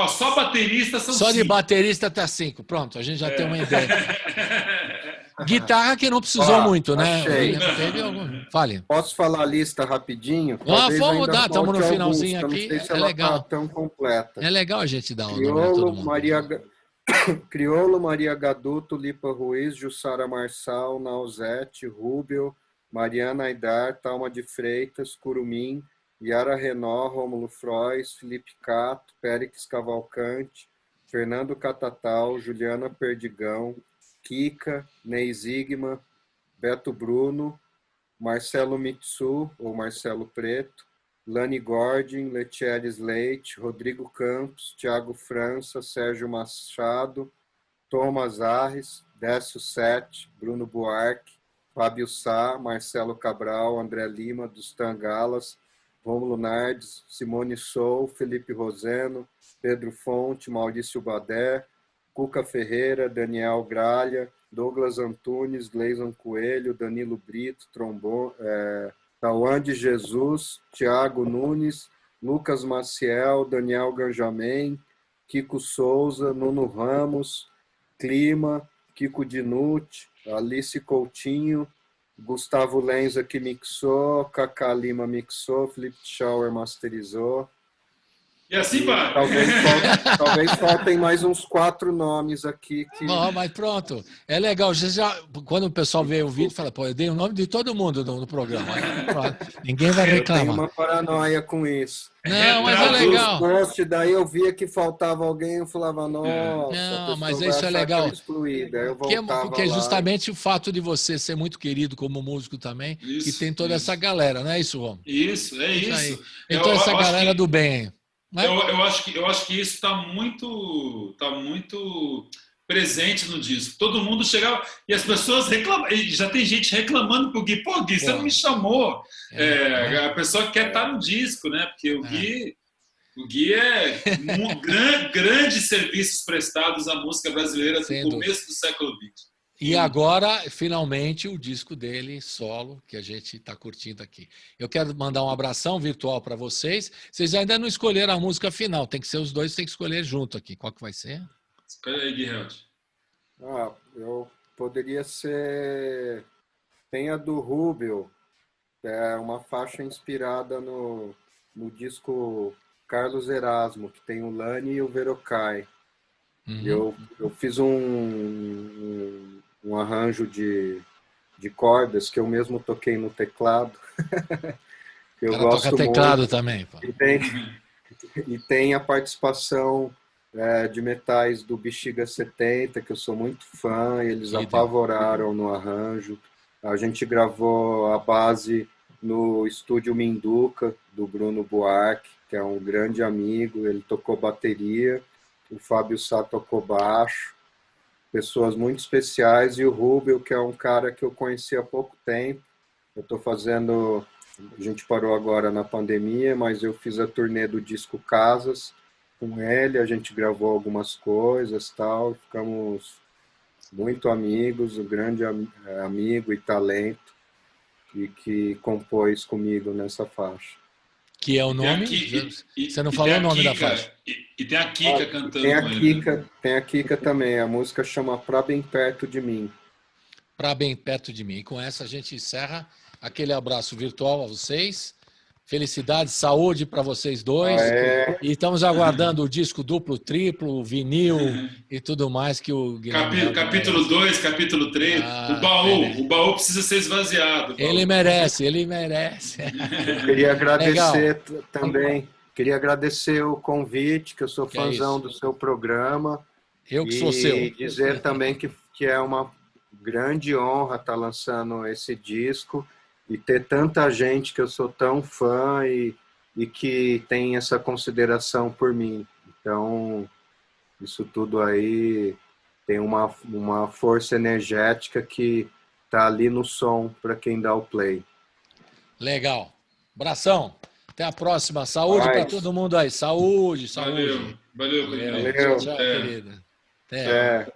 Só baterista são 5. Só de baterista tá 5. Pronto, a gente já tem uma ideia. Guitarra que não precisou muito, né? Fale. Posso falar a lista rapidinho? Vamos dar, estamos no finalzinho aqui. Não sei se ela legal. Tá tão completa. É legal a gente dar um nome a todo mundo. Criolo, Maria Gaduto, Lipa Ruiz, Jussara Marçal, Nausete, Rubio, Mariana Aidar, Talma de Freitas, Curumim, Yara Renó, Rômulo Frois, Felipe Cato, Périx Cavalcante, Fernando Catatal, Juliana Perdigão, Kika, Ney Zigma, Beto Bruno, Marcelo Mitsu, ou Marcelo Preto, Lani Gordin, Letieres Leite, Rodrigo Campos, Thiago França, Sérgio Machado, Thomas Arres, Décio Sete, Bruno Buarque, Fábio Sá, Marcelo Cabral, André Lima, Dustan Galas, Rômulo Nardes, Simone Sou, Felipe Roseno, Pedro Fonte, Maurício Badé, Cuca Ferreira, Daniel Gralha, Douglas Antunes, Gleison Coelho, Danilo Brito, trombone, Tauan de Jesus, Tiago Nunes, Lucas Maciel, Daniel Ganjamin, Kiko Souza, Nuno Ramos, Clima, Kiko Dinucci, Alice Coutinho, Gustavo Lenza que mixou, Cacá Lima mixou, Felipe Schauer masterizou. E assim vai. Talvez faltem mais uns 4 nomes aqui. Não, mas pronto. É legal. Quando o pessoal vê o vídeo, fala, eu dei o nome de todo mundo no programa. Ninguém vai reclamar. Eu tenho uma paranoia com isso. Não, mas é legal. Daí eu via que faltava alguém, eu falava, nossa. Não, mas isso é legal. Porque é justamente o fato de você ser muito querido como músico também, que tem toda essa galera, não é isso, Rom? Isso, é isso. Tem toda essa galera do bem. Eu acho que isso está muito presente no disco. Todo mundo chegava e as pessoas reclamam. Já tem gente reclamando pro Gui. Pô, Gui, você não me chamou. A pessoa quer estar no disco, né? Porque o Gui é grandes serviços prestados à música brasileira do começo do século XX. E agora, finalmente, o disco dele, solo, que a gente está curtindo aqui. Eu quero mandar um abração virtual para vocês. Vocês ainda não escolheram a música final. Tem que ser os dois, tem que escolher junto aqui. Qual que vai ser? Escolhe aí, Guilherme. Eu poderia ser... Tem a do Rubio. É uma faixa inspirada no disco Carlos Erasmo, que tem o Lani e o Verocai. Eu fiz um arranjo de cordas que eu mesmo toquei no teclado. Eu gosto toca teclado muito. Também. Pô. E tem a participação de metais do Bexiga 70, que eu sou muito fã, e eles apavoraram no arranjo. A gente gravou a base no estúdio Minduca, do Bruno Buarque, que é um grande amigo. Ele tocou bateria, o Fábio Sá tocou baixo, pessoas muito especiais, e o Rubel, que é um cara que eu conheci há pouco tempo. Eu estou fazendo, a gente parou agora na pandemia, mas eu fiz a turnê do disco Casas com ele, a gente gravou algumas coisas, tal, ficamos muito amigos, um grande amigo e talento, e que compôs comigo nessa faixa. Que é o nome? Você não falou o nome da faixa. E tem a Kika cantando. Tem a Kika também. A música chama Pra Bem Perto de Mim. Pra Bem Perto de Mim. E com essa a gente encerra aquele abraço virtual a vocês. Felicidade, saúde para vocês dois. E estamos aguardando o disco duplo, triplo, vinil e tudo mais que o Guilherme... Capítulo 2, capítulo 3. O baú precisa ser esvaziado. Ele merece. Eu queria agradecer também. Queria agradecer o convite, que eu sou fãzão do seu programa. Eu que sou seu. E dizer também que é uma grande honra estar lançando esse disco e ter tanta gente que eu sou tão fã e que tem essa consideração por mim. Então, isso tudo aí tem uma força energética que está ali no som para quem dá o play. Legal. Abração. Até a próxima. Saúde para todo mundo aí. Saúde. Valeu. Tchau, querida. Até.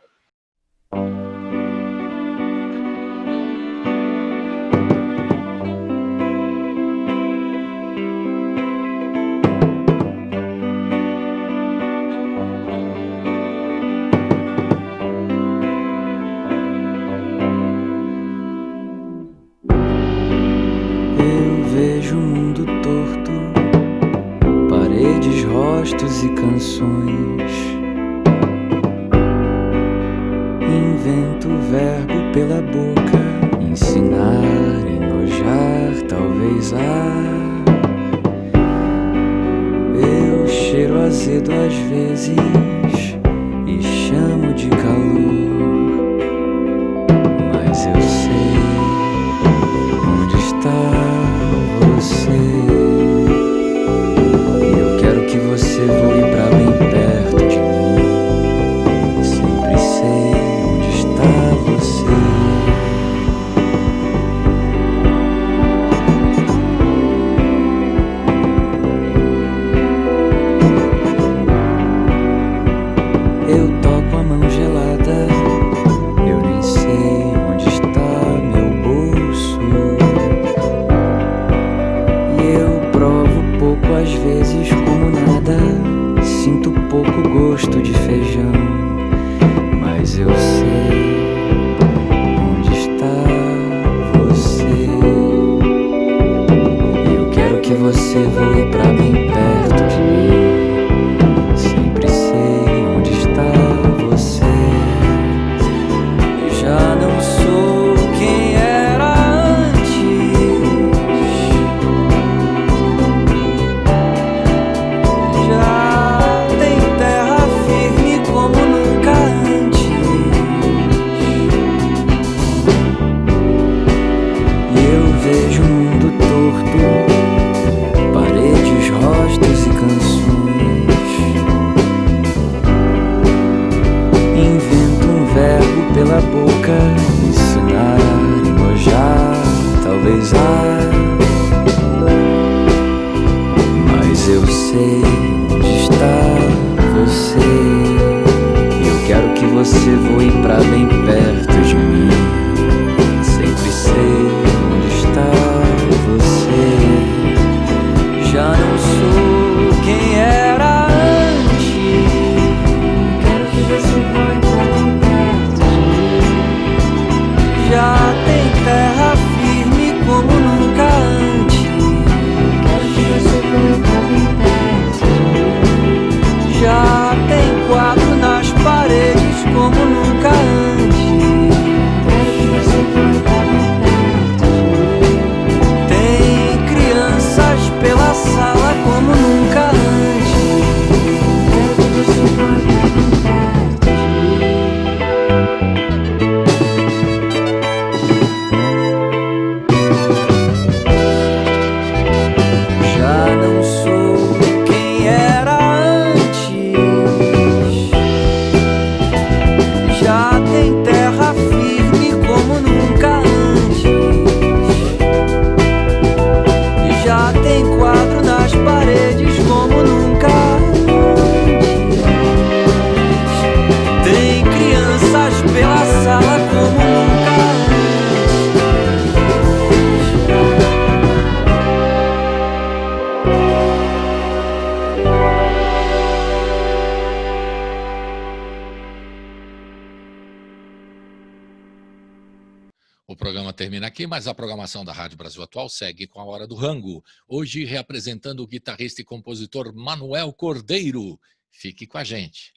Rostos e canções, invento o verbo pela boca, ensinar, enojar, talvez eu cheiro azedo às vezes e chamo de calor, mas eu sei onde está você. Você voe pra bem perto de mim. Sempre sei onde está você. Eu toco a mão gelada. Eu nem sei onde está meu bolso. E eu provo pouco às vezes como nada. Sinto pouco gosto de feijão, mas eu sei onde está você. Eu quero que você voe pra bem perto de mim. Sempre sei onde está você. Eu já não sou quem era antes. Vejo o mundo torto, parede O programa termina aqui, mas a programação da Rádio Brasil Atual segue com a Hora do Rango. Hoje reapresentando o guitarrista e compositor Manuel Cordeiro. Fique com a gente.